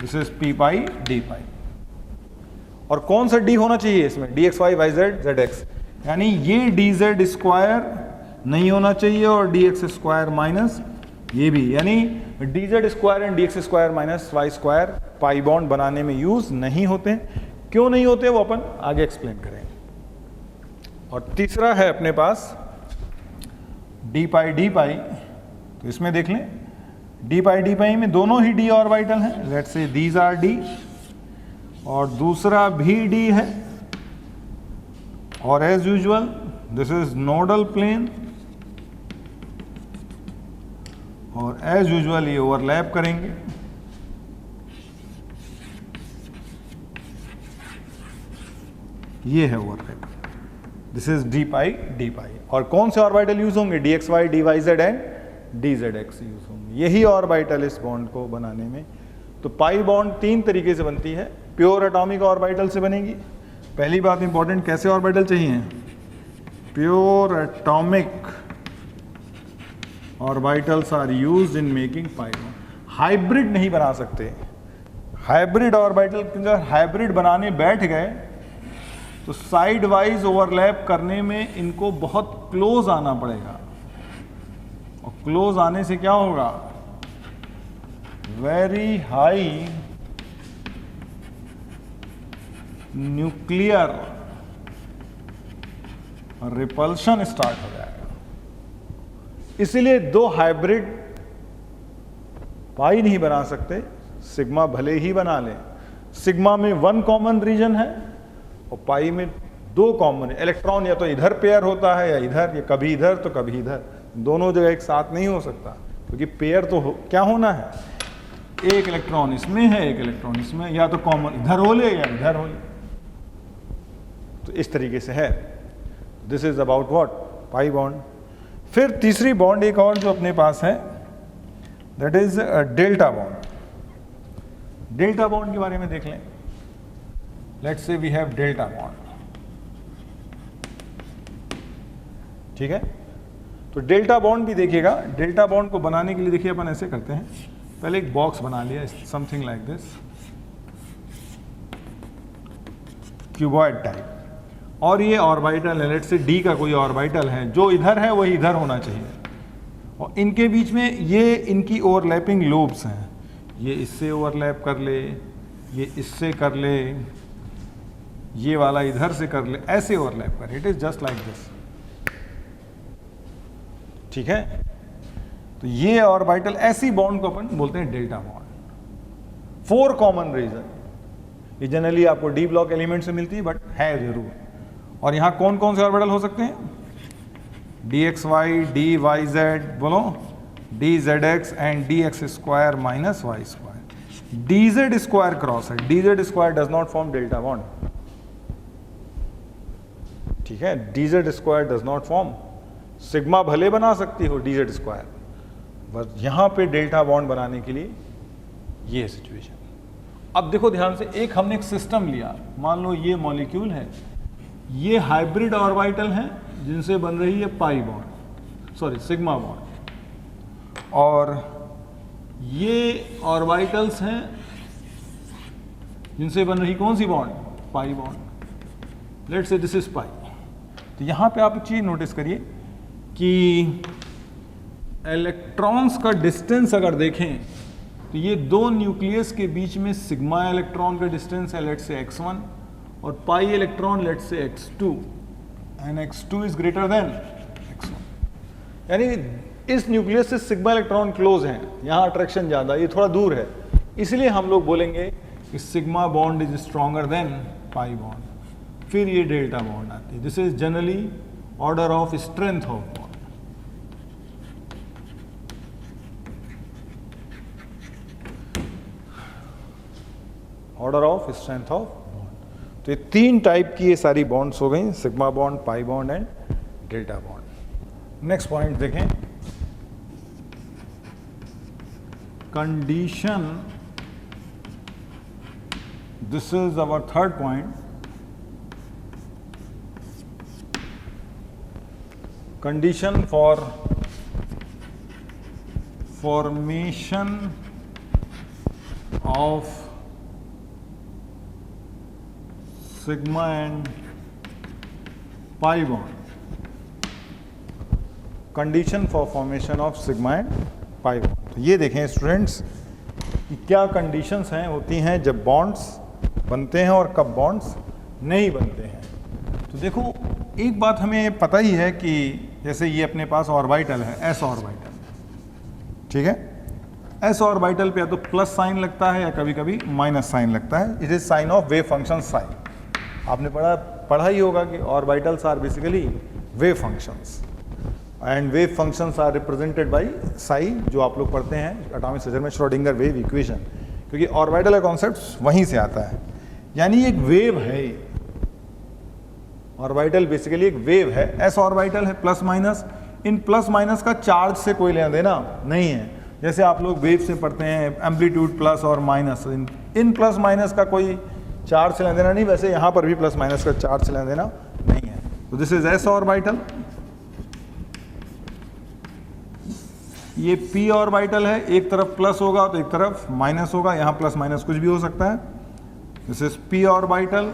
this is P pi D pi. और कौन सा डी होना चाहिए इसमें, D x Y Y Z Z X, यानी ये डी जेड स्क्वायर नहीं होना चाहिए और डी एक्स स्क्वायर माइनस ये भी, यानी d Z square and D x square minus Y square pi bond बनाने में यूज नहीं होते। क्यों नहीं होते वो अपन आगे एक्सप्लेन करेंगे। और तीसरा है अपने पास डी पाई, तो इसमें देख लें डी पाई में दोनों ही डी ऑर्बिटल हैं, let's say these are d और दूसरा भी डी है, और as usual this is nodal plane, और एज यूजुअल ये ओवरलैप करेंगे। ये है overlap, this is D pi. और कौन से ऑर्बिटल यूज होंगे, d x Y, D Y z and D Z x use होंगे, यही ऑर्बिटल इस बॉन्ड को बनाने में। तो पाई बॉन्ड 3 तरीके से बनती है। प्योर एटॉमिक ऑर्बिटल से बनेगी। पहली बात इंपॉर्टेंट, कैसे ऑर्बिटल चाहिए, pure atomic orbitals are used in making pi bond. Hybrid नहीं बना सकते। हाइब्रिड ऑर्बिटल, अगर हाइब्रिड बनाने बैठ गए तो साइड वाइज ओवरलैप करने में इनको बहुत क्लोज आना पड़ेगा, और क्लोज आने से क्या होगा, very high nuclear repulsion start हो जाएगा। इसलिए 2 हाइब्रिड पाई नहीं बना सकते, सिग्मा भले ही बना लें। सिग्मा में 1 कॉमन रीजन है और पाई में 2 कॉमन है। इलेक्ट्रॉन या तो इधर पेयर होता है या इधर, या कभी इधर तो कभी इधर, दोनों जगह एक साथ नहीं हो सकता, क्योंकि पेयर तो क्या होना है, एक इलेक्ट्रॉन इसमें है, एक इलेक्ट्रॉन इसमें, या तो कॉमन इधर हो ले या इधर हो ले। तो इस तरीके से है। This is about what, pi bond. फिर तीसरी बॉन्ड एक और जो अपने पास है, that is delta bond. Delta bond के बारे में देख लें। Let's say we have delta bond, ठीक है। तो डेल्टा बॉन्ड भी देखिएगा, डेल्टा बॉन्ड को बनाने के लिए देखिए अपन ऐसे करते हैं, पहले एक बॉक्स बना लिया something like this, cuboid type, और ये ऑर्बिटल है, लेट्स से डी का कोई ऑर्बिटल है, जो इधर है वही इधर होना चाहिए, और इनके बीच में ये इनकी ओवरलैपिंग लोब्स हैं, ये इससे ओवरलैप कर ले, ये इससे कर ले, ये वाला इधर से कर ले, ऐसे ओवरलैप कर, it is just like this, ठीक है। तो ये ऑर्बिटल, ऐसी बॉन्ड को अपन बोलते हैं डेल्टा बॉन्ड। 4 कॉमन रीजन, ये जनरली आपको डी ब्लॉक एलिमेंट से मिलती है, बट है जरूर। और यहां कौन कौन से ऑर्बिटल हो सकते हैं? D x Y, D Y Z, बोलो, D Z X and D x square minus Y square. D Z square cross है, D Z square does not form delta bond, ठीक है। D Z square does not form, sigma भले बना सकती हो D Z square, बस यहां पे डेल्टा बॉन्ड बनाने के लिए ये सिचुएशन। अब देखो ध्यान से, एक हमने एक सिस्टम लिया, मान लो ये मॉलिक्यूल है, ये हाइब्रिड ऑर्बिटल हैं जिनसे बन रही है pi bond, sorry sigma bond, और ये ऑर्बिटल्स हैं जिनसे बन रही कौन सी bond? Pi bond. Let's say this is pi. तो यहां पे आप एक चीज नोटिस करिए कि इलेक्ट्रॉन्स का डिस्टेंस अगर देखें तो ये दो न्यूक्लियस के बीच में सिग्मा इलेक्ट्रॉन का डिस्टेंस है, लेट्स से x1, और pi electron let's say x2, and x2 is greater than x1। यानी इस न्यूक्लियस से सिग्मा इलेक्ट्रॉन क्लोज हैं, यहां अट्रैक्शन ज्यादा, ये थोड़ा दूर है, इसलिए हम लोग बोलेंगे कि sigma bond is stronger than pi bond. फिर ये डेल्टा बॉन्ड आती है, this is generally order of strength of bond. Order of strength of bond. तो ये 3 टाइप की ये सारी बॉन्ड्स हो गई, sigma bond, pi bond and delta bond. Next point देखें, condition, this is our third point, condition for formation of sigma and pi bond. Condition for formation of sigma and pi bond. तो ये देखें students कि क्या conditions हैं, होती हैं जब बॉन्ड्स बनते हैं और कब बॉन्ड्स नहीं बनते हैं। तो देखो एक बात हमें पता ही है कि जैसे ये अपने पास ऑर्बिटल है, एस ऑर्बिटल, ठीक है। एस ऑर्बिटल पे या तो प्लस साइन लगता है या कभी कभी माइनस साइन लगता है, it is sign of wave function sign. आपने पढ़ा ही होगा कि orbitals are basically wave functions, and wave functions are represented by psi, जो आप लोग पढ़ते हैं एटॉमिक स्ट्रक्चर में श्रोडिंगर वेव इक्वेशन, क्योंकि ऑर्बिटल का कॉन्सेप्ट वहीं से आता है। यानी एक वेव है, ऑर्बिटल बेसिकली एक वेव है। एस ऑर्बिटल है प्लस माइनस, इन प्लस माइनस का चार्ज से कोई लेना देना नहीं है। जैसे आप लोग वेव से पढ़ते हैं एम्पलीट्यूड प्लस और माइनस, इन प्लस माइनस का कोई चार्ज से लेना देना नहीं, वैसे यहाँ पर भी प्लस माइनस का चार्ज से लेना देना नहीं है। तो दिस इज एस ऑर्बिटल, ये पी ऑर्बिटल है, एक तरफ प्लस होगा तो एक तरफ माइनस होगा, यहाँ प्लस माइनस कुछ भी हो सकता है। This is p orbital,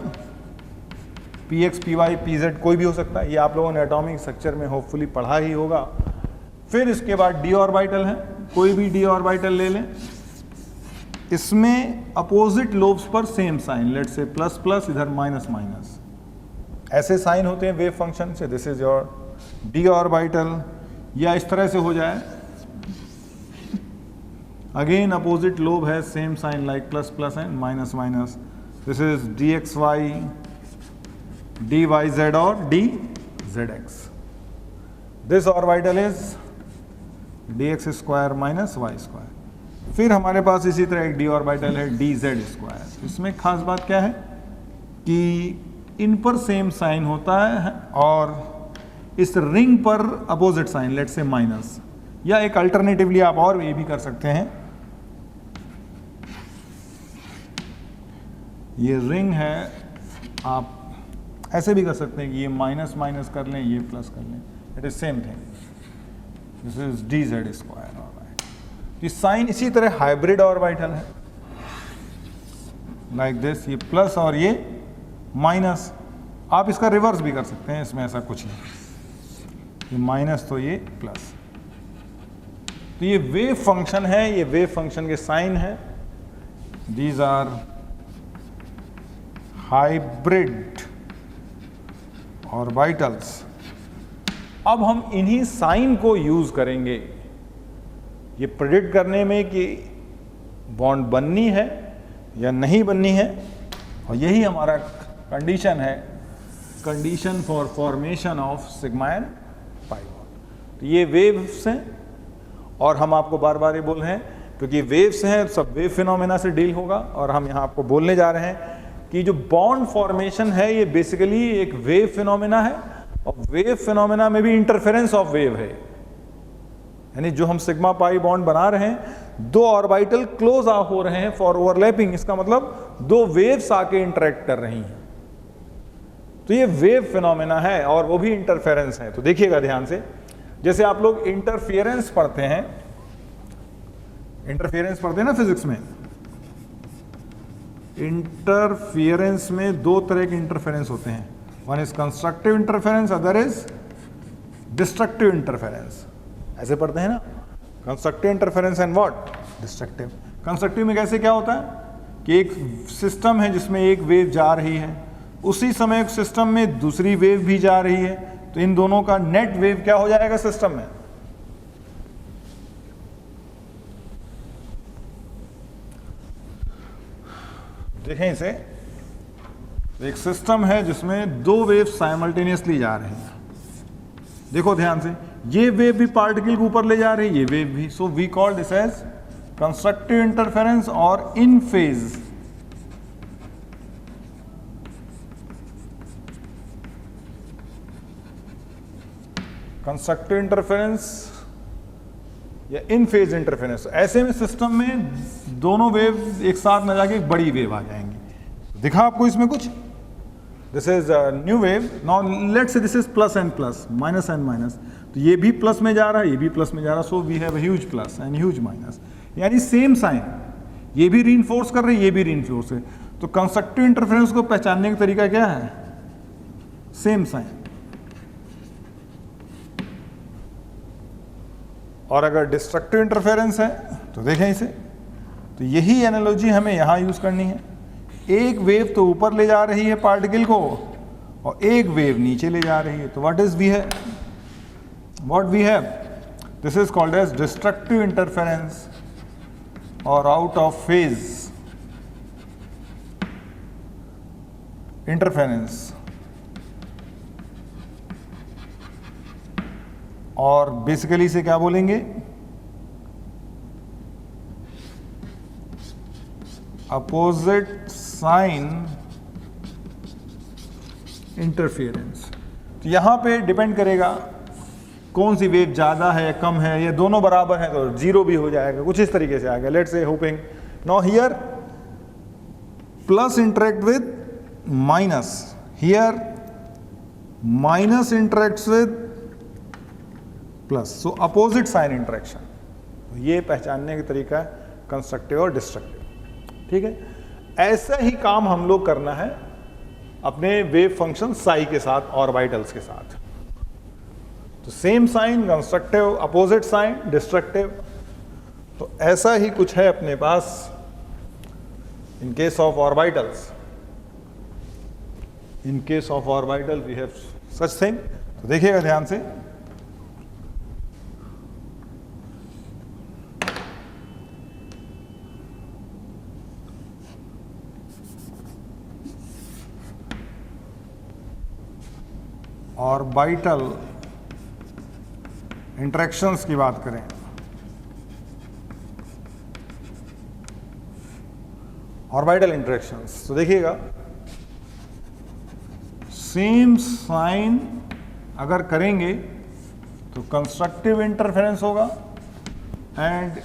p x, p y, p z कोई भी हो सकता है, ये आप लोगों ने एटॉमिक स्ट्रक्चर में होपफुली पढ़ा ही होगा। फिर इसके बाद डी ऑर्बिटल है, कोई भी डी ऑर्बिटल ले लें, इसमें अपोजिट लोब्स पर same sign, let's say plus plus, इधर माइनस माइनस, ऐसे साइन होते हैं वेव फंक्शन से। This is your D orbital, या इस तरह से हो जाए, अगेन अपोजिट लोब है, same sign like plus plus and minus minus. This is D x Y, D Y Z और D Z X. This orbital is D x square minus Y square. फिर हमारे पास इसी तरह एक D orbital है D Z square. इसमें खास बात क्या है कि इन पर सेम साइन होता है और इस रिंग पर opposite sign, let's say minus, या एक अल्टरनेटिवली आप और ये भी कर सकते हैं, ये रिंग है आप ऐसे भी कर सकते हैं कि ये माइनस माइनस कर लें, ये प्लस कर लें, it is same thing, this is D Z square. ये साइन इसी तरह हाइब्रिड ऑर्बिटल है, लाइक दिस, ये प्लस और ये माइनस। आप इसका रिवर्स भी कर सकते हैं, इसमें ऐसा कुछ नहीं, ये माइनस तो ये प्लस। तो ये वेव फंक्शन है, ये वेव फंक्शन के साइन है, दीज आर हाइब्रिड ऑर्बिटल्स। अब हम इन्हीं साइन को यूज करेंगे ये प्रेडिक्ट करने में कि बॉन्ड बननी है या नहीं बननी है, और यही हमारा कंडीशन है, condition for formation of sigma and pi bond. तो ये वेव्स हैं, और हम आपको बार बार ये बोल रहे हैं क्योंकि वेव्स हैं, सब वेव फिनोमेना से डील होगा, और हम यहाँ आपको बोलने जा रहे हैं कि जो बॉन्ड फॉर्मेशन है ये बेसिकली एक वेव फिनोमेना है, और वेव फिनोमेना में भी इंटरफेरेंस ऑफ वेव है। यानी जो हम सिग्मा पाई बॉन्ड बना रहे हैं, दो ऑर्बिटल क्लोज हो रहे हैं फॉर ओवरलैपिंग, इसका मतलब दो वेव्स आके इंटरेक्ट कर रही हैं, तो ये वेव फिनोमेना है और वो भी इंटरफेरेंस है। तो देखिएगा ध्यान से, जैसे आप लोग इंटरफियरेंस पढ़ते हैं, इंटरफियरेंस पढ़ते हैं ना फिजिक्स में, इंटरफियरेंस में दो तरह के इंटरफेरेंस होते हैं, one is constructive interference, other is destructive interference. ऐसे पढ़ते हैं ना, constructive interference and what, destructive. Constructive में कैसे क्या होता है कि एक सिस्टम है जिसमें एक वेव जा रही है, उसी समय एक सिस्टम में दूसरी वेव भी जा रही है, तो इन दोनों का नेट वेव क्या हो जाएगा सिस्टम में, देखें इसे, एक सिस्टम है जिसमें दो वेव साइमल्टेनियसली जा रहे हैं, देखो ध्यान से, ये वेव भी पार्टिकल के ऊपर ले जा रही है, ये वेव भी, so we call this as constructive interference और इन फेज। कंस्ट्रक्टिव इंटरफेरेंस या इन फेज इंटरफेरेंस, ऐसे में सिस्टम में दोनों वेव एक साथ न जाके एक बड़ी वेव आ जाएंगी। दिखा आपको इसमें कुछ, this is new wave, now let's say this is plus and plus, minus and minus, तो ये भी प्लस में जा रहा है, ये भी प्लस में जा रहा है, so we have huge plus and huge minus, यानी सेम साइन, ये भी रीइंफोर्स कर रहे हैं, ये भी रीइंफोर्स है। तो कंस्ट्रक्टिव इंटरफेरेंस को पहचानने का तरीका क्या है, सेम साइन। और अगर डिस्ट्रक्टिव इंटरफेरेंस है तो देखें इसे, तो यही एनालॉजी हमें यहां यूज करनी है, एक वेव तो ऊपर ले जा रही है पार्टिकल को और एक वेव नीचे ले जा रही है, तो व्हाट इज वी है, what we have, this is called as destructive interference or out of phase interference, और बेसिकली इसे क्या बोलेंगे, अपोजिट साइन इंटरफियरेंस। तो यहां पे डिपेंड करेगा कौन सी वेव ज़्यादा है या कम है, या दोनों बराबर है तो जीरो भी हो जाएगा, कुछ इस तरीके से आ गया। Let's say hoping now here plus interact with minus, here minus interacts with plus, so opposite sign interaction. तो ये पहचानने का तरीका है कंस्ट्रक्टिव और डिस्ट्रक्टिव, ठीक है। ऐसा ही काम हम लोग करना है अपने वेव फंक्शन साई के साथ, ऑर्बिटल्स के साथ। तो same sign, constructive, opposite sign, destructive. तो ऐसा ही कुछ है अपने पास in case of orbitals, in case of orbital we have such thing. तो देखिएगा ध्यान से, ऑर्बिटल इंटरेक्शंस की बात करें, ऑर्बिटल इंटरेक्शंस, तो देखिएगा सेम साइन अगर करेंगे तो कंस्ट्रक्टिव इंटरफेरेंस होगा and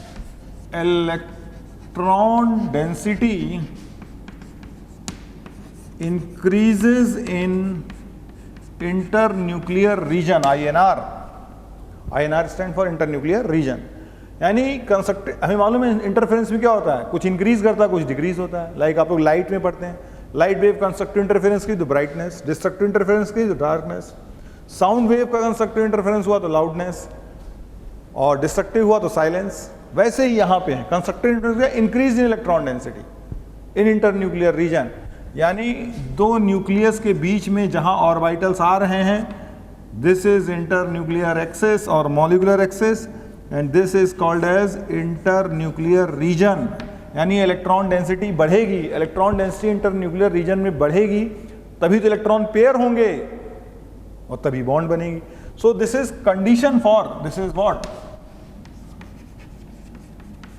electron density increases in internuclear region, INR. INR stand for internuclear region. यानी कंस्ट्रक्टिव, हमें मालूम है इंटरफेरेंस में क्या होता है, कुछ इंक्रीज करता है कुछ डिक्रीज होता है। लाइक आप लोग लाइट में पढ़ते हैं, लाइट वेव कंस्ट्रक्टिव इंटरफेरेंस की तो ब्राइटनेस, डिस्ट्रक्टिव इंटरफेरेंस की तो डार्कनेस। साउंड वेव का कंस्ट्रक्टिव इंटरफेरेंस हुआ तो लाउडनेस, और डिस्ट्रक्टिव हुआ तो साइलेंस। वैसे ही यहाँ पे है constructive interference increase in electron density in internuclear region, यानी दो न्यूक्लियस के बीच में जहां ऑर्बिटल्स आ रहे हैं, दिस इज इंटरन्यूक्लियर एक्सिस और molecular axis, and this is called as internuclear region. यानी इलेक्ट्रॉन डेंसिटी बढ़ेगी, इलेक्ट्रॉन डेंसिटी इंटरन्यूक्लियर रीजन में बढ़ेगी तभी तो इलेक्ट्रॉन पेयर होंगे और तभी बॉन्ड बनेगी। सो this is condition for, this is what,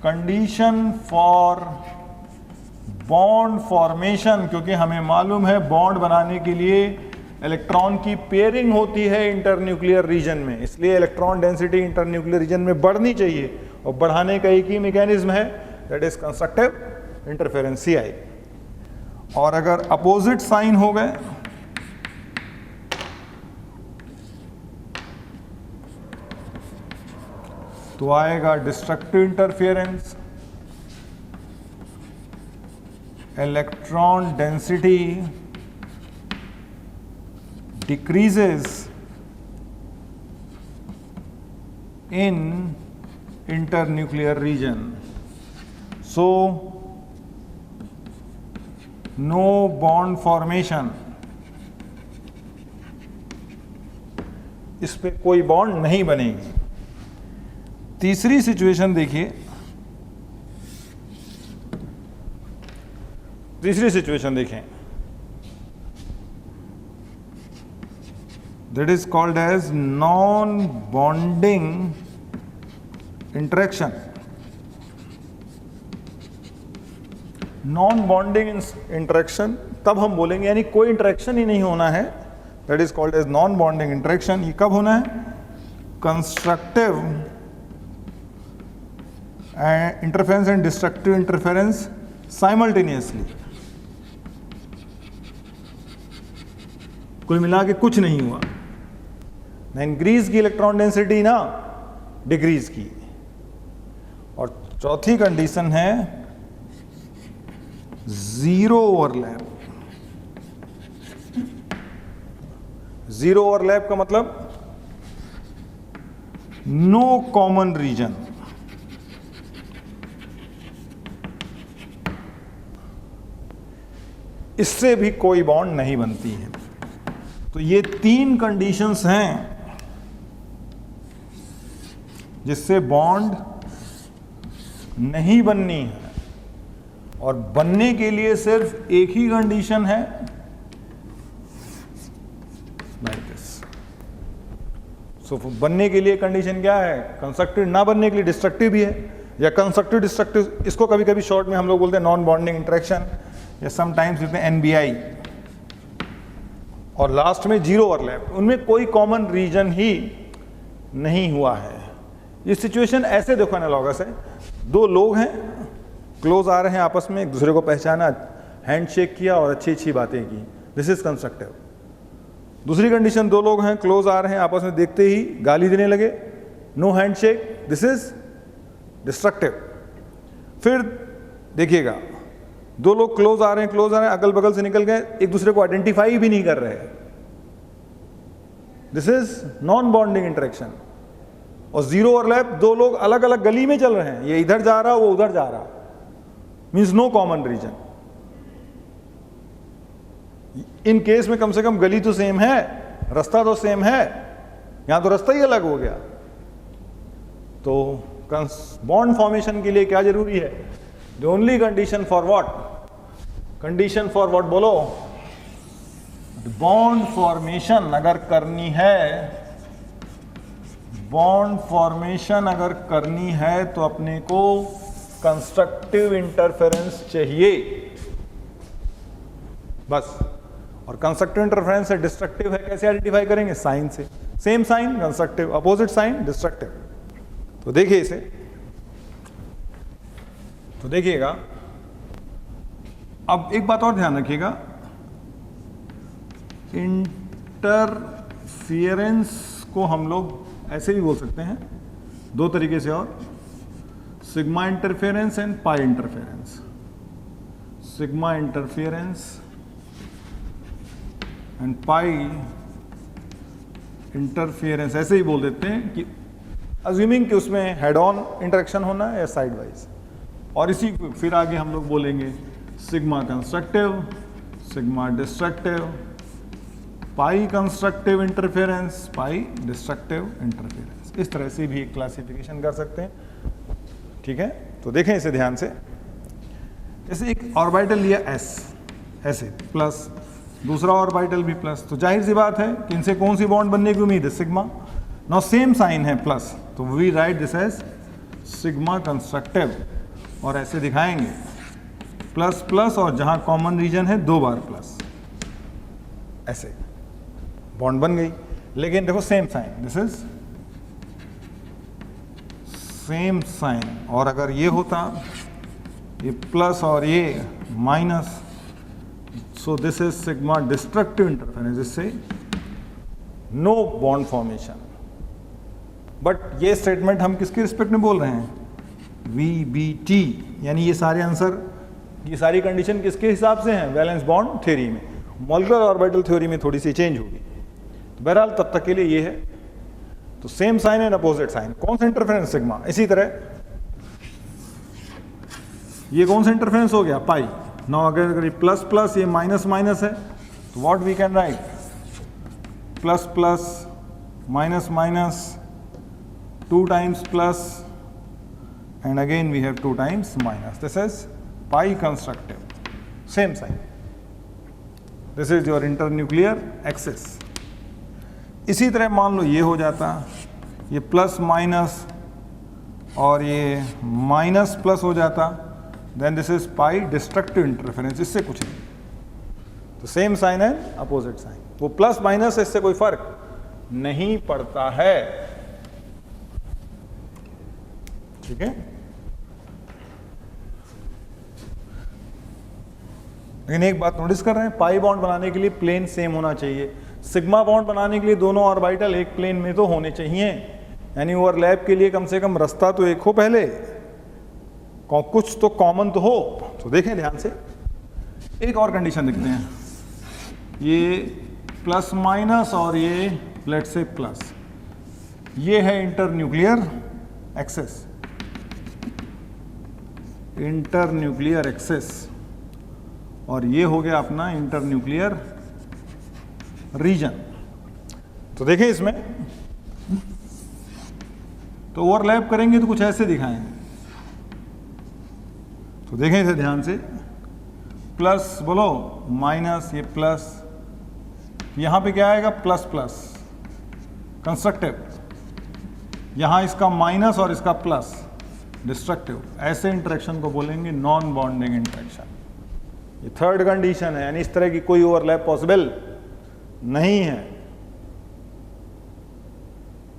condition for bond formation. क्योंकि हमें मालूम है बॉन्ड बनाने के लिए इलेक्ट्रॉन की पेयरिंग होती है इंटरन्यूक्लियर रीजन में, इसलिए इलेक्ट्रॉन डेंसिटी इंटरन्यूक्लियर रीजन में बढ़नी चाहिए, और बढ़ाने का एक ही मैकेनिज्म है, that is constructive interference, CI। और अगर अपोजिट साइन हो गए तो आएगा destructive interference. Electron density decreases in internuclear region, so no bond formation, इस पे कोई बॉन्ड नहीं बनेगी। तीसरी सिचुएशन देखिए, तीसरी सिचुएशन देखें, that is called as non-bonding interaction. Non-bonding interaction तब हम बोलेंगे, यानी कोई इंटरेक्शन ही नहीं होना है, that is called as non-bonding interaction। ये कब होना है, constructive interference and destructive interference simultaneously। कुल मिला के कुछ नहीं हुआ, ना इंक्रीज की इलेक्ट्रॉन डेंसिटी ना डिक्रीज की। और चौथी कंडीशन है जीरो ओवरलैप। जीरो ओवरलैप का मतलब नो कॉमन रीजन। इससे भी कोई बॉन्ड नहीं बनती है। तो ये तीन कंडीशंस हैं जिससे बॉन्ड नहीं बननी है, और बनने के लिए सिर्फ एक ही कंडीशन है, लाइक दिस। सो बनने के लिए कंडीशन क्या है, कंस्ट्रक्टिव, ना बनने के लिए डिस्ट्रक्टिव भी है, या कंस्ट्रक्टिव डिस्ट्रक्टिव। इसको कभी कभी शॉर्ट में हम लोग बोलते हैं नॉन बॉन्डिंग इंटरेक्शन, या समटाइम्स बोलते हैं NBI। और लास्ट में जीरो ओवरलैप, उनमें कोई कॉमन रीजन ही नहीं हुआ है। ये सिचुएशन ऐसे देखो एनालॉगस है, दो लोग हैं, क्लोज आ रहे हैं आपस में, एक दूसरे को पहचाना, हैंडशेक किया और अच्छी अच्छी बातें की, दिस इज कंस्ट्रक्टिव। दूसरी कंडीशन, दो लोग हैं, क्लोज आ रहे हैं, आपस में देखते ही गाली देने लगे, no handshake, this is destructive. फिर देखिएगा, दो लोग क्लोज आ रहे हैं, क्लोज आ रहे हैं, अगल बगल से निकल गए, एक दूसरे को आइडेंटिफाई भी नहीं कर रहे, this is non bonding interaction. और जीरो ओवरलैप, दो लोग अलग अलग गली में चल रहे हैं, ये इधर जा रहा, वो उधर जा रहा, मींस नो कॉमन रीजन। इन केस में कम से कम गली तो सेम है, रास्ता तो सेम है, यहां तो रास्ता ही अलग हो गया। तो बॉन्ड फॉर्मेशन के लिए क्या जरूरी है, the only condition for what, condition for what बोलो, बॉन्ड फॉर्मेशन अगर करनी है, बॉन्ड फॉर्मेशन अगर करनी है तो अपने को कंस्ट्रक्टिव इंटरफेरेंस चाहिए बस। और कंस्ट्रक्टिव इंटरफेरेंस है, डिस्ट्रक्टिव है, कैसे आइडेंटिफाई करेंगे, साइन से, same sign constructive, opposite sign destructive. तो देखिए इसे, तो देखिएगा, अब एक बात और ध्यान रखिएगा, इंटरफियरेंस को हम लोग ऐसे भी बोल सकते हैं दो तरीके से, और sigma interference and pi interference. Sigma interference and pi interference ऐसे ही बोल देते हैं कि अज्यूमिंग कि उसमें हेड ऑन इंटरेक्शन होना है या साइड वाइज। और इसी को फिर आगे हम लोग बोलेंगे सिग्मा कंस्ट्रक्टिव, सिग्मा डिस्ट्रक्टिव, पाई कंस्ट्रक्टिव इंटरफेरेंस, पाई डिस्ट्रक्टिव इंटरफेरेंस। इस तरह से भी क्लासिफिकेशन कर सकते हैं, ठीक है। तो देखें इसे ध्यान से, जैसे एक ऑर्बिटल लिया s, ऐसे प्लस, दूसरा ऑर्बिटल भी प्लस, तो जाहिर सी बात है कि इनसे कौन सी बॉन्ड बनने की उम्मीद है, सिग्मा। नाउ सेम साइन है प्लस, तो we write this as sigma constructive, और ऐसे दिखाएंगे प्लस प्लस, और जहां कॉमन रीजन है 2 बार प्लस, ऐसे बॉन्ड बन गई। लेकिन देखो same sign, this is same sign, और अगर ये होता ये प्लस और ये minus, so this is sigma destructive interference, इससे नो बॉन्ड फॉर्मेशन। बट ये स्टेटमेंट हम किसके रिस्पेक्ट में बोल रहे हैं, VBT, यानी ये सारे आंसर, ये सारी कंडीशन किसके हिसाब से हैं, वैलेंस बॉन्ड थ्योरी में। मॉलिक्यूलर ऑर्बिटल थ्योरी में थोड़ी सी चेंज होगी। बहरहाल तब तक के लिए ये है, तो same sign and opposite sign. कौन सा इंटरफेरेंस, सिग्मा। इसी तरह ये कौन सा इंटरफेरेंस हो गया, पाई। नाउ अगर ये प्लस प्लस, ये माइनस माइनस है, तो what we can write, plus plus minus minus, 2 times plus, and again we have 2 times minus. This is pi constructive, same sign. This is your internuclear axis. इसी तरह मान लो ये हो जाता, ये प्लस माइनस और ये माइनस प्लस हो जाता, then this is pi destructive interference, इससे कुछ नहीं। तो सेम साइन है, अपोजिट साइन, वो प्लस माइनस, इससे कोई फर्क नहीं पड़ता है, ठीक है। लेकिन एक बात नोटिस कर रहे हैं, पाई बॉन्ड बनाने के लिए प्लेन सेम होना चाहिए। सिग्मा बॉन्ड बनाने के लिए दोनों ऑर्बिटल एक प्लेन में तो होने चाहिए, यानी ओवरलैप के लिए कम से कम रास्ता तो एक हो, पहले कुछ तो कॉमन तो हो। तो देखें ध्यान से, एक और कंडीशन देखते हैं, ये प्लस माइनस और ये लेट्स से प्लस, ये है इंटरन्यूक्लियर एक्सेस, इंटरन्यूक्लियर एक्सेस, और ये हो गया अपना इंटरन्यूक्लियर रीजन। तो देखें इसमें, तो ओवरलैप करेंगे तो कुछ ऐसे दिखाएंगे। तो देखें इसे ध्यान से, प्लस बोलो माइनस, ये प्लस, यहां पे क्या आएगा, प्लस प्लस कंस्ट्रक्टिव, यहां इसका माइनस और इसका प्लस डिस्ट्रक्टिव। ऐसे इंटरेक्शन को बोलेंगे नॉन बॉन्डिंग इंटरेक्शन। ये थर्ड कंडीशन है, यानी इस तरह की कोई ओवरलैप पॉसिबल नहीं है,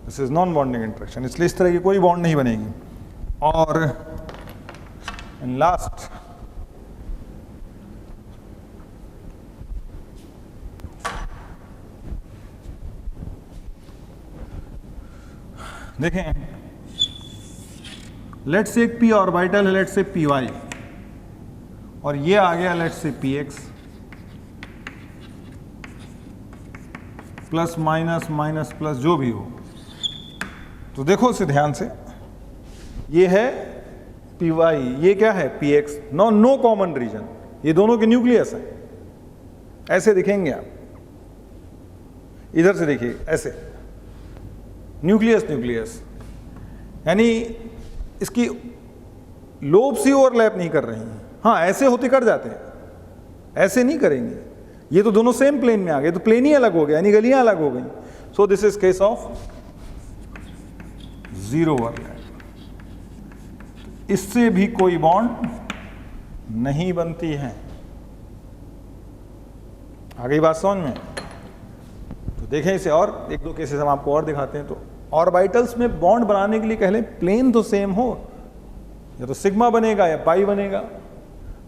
this is non bonding interaction, इसलिए इस तरह की कोई बॉन्ड नहीं बनेगी। और लास्ट देखें, लेट्स से एक पी ऑर्बिटल है, लेट्स से पी वाई, और ये आ गया लेट्स से P x, plus minus minus plus जो भी हो। तो देखो इसे ध्यान से, ये है पी वाई, ये क्या है p x, no common region, ये दोनों के न्यूक्लियस है। ऐसे दिखेंगे आप, इधर से देखिए ऐसे, न्यूक्लियस न्यूक्लियस, यानी इसकी लोब्स ही ओवरलैप नहीं कर रही हैं। हाँ ऐसे होते कर जाते हैं, ऐसे नहीं करेंगे, ये तो दोनों सेम प्लेन में आ गए, तो प्लेन ही अलग हो गया, यानी गलियां अलग हो गई। सो this is case of zero overlap. इससे भी कोई बॉन्ड नहीं बनती है। आ गई बात समझ में? तो देखें इसे, और एक दो केसेस हम आपको और दिखाते हैं। तो ऑर्बिटल्स में बॉन्ड बनाने के लिए पहले प्लेन तो सेम हो, या तो सिग्मा बनेगा या पाई बनेगा।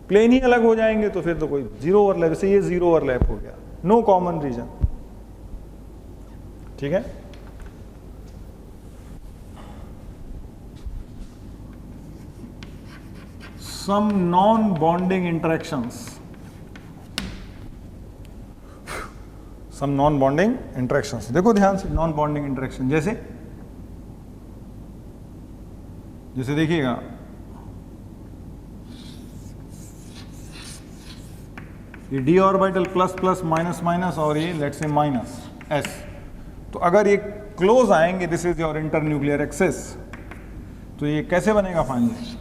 प्लेन ही अलग हो जाएंगे तो फिर तो कोई जीरो ओवरलैप, जैसे ये जीरो ओवरलैप हो गया, नो कॉमन रीजन, ठीक है। Some non bonding interactions, some non bonding interactions, देखो ध्यान से, नॉन बॉन्डिंग इंटरेक्शन जैसे देखिएगा, ये d orbital plus plus minus minus और ये लेट्स से माइनस एस, तो अगर ये क्लोज आएंगे, this is your inter nuclear axis, तो ये कैसे बनेगा फाइनली,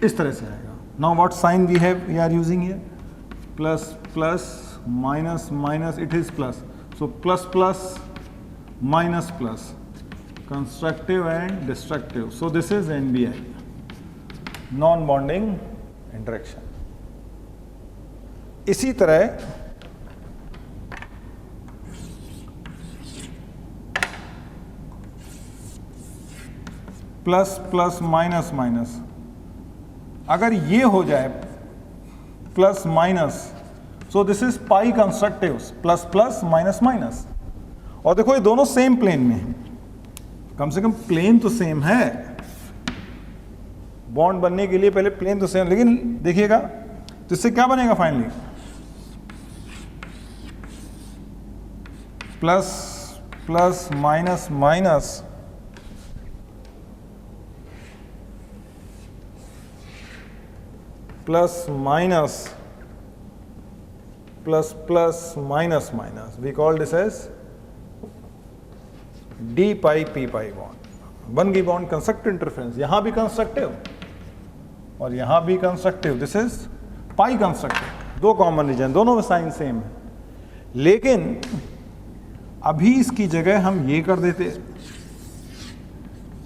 इस तरह से आएगा। Now what sign we are using here, plus plus minus minus, it is plus, so plus plus minus plus, constructive and destructive, so this is NBI, non bonding interaction। इसी तरह प्लस प्लस माइनस माइनस, अगर ये हो जाए plus minus, so this is pi constructive, plus plus minus minus, और देखो ये दोनों सेम प्लेन में है, कम से कम प्लेन तो सेम है, बॉन्ड बनने के लिए पहले प्लेन तो सेम, लेकिन देखिएगा तो इससे क्या बनेगा finally, plus plus minus minus, plus minus plus plus minus minus, we call this as d pi p pi bond, बन गई बॉन्ड कंस्ट्रक्टिव इंटरफेरेंस, यहां भी कंस्ट्रक्टिव और यहां भी constructive, this is pi constructive, दो कॉमन रीजन, दोनों में साइन सेम है। लेकिन अभी इसकी जगह हम ये कर देते,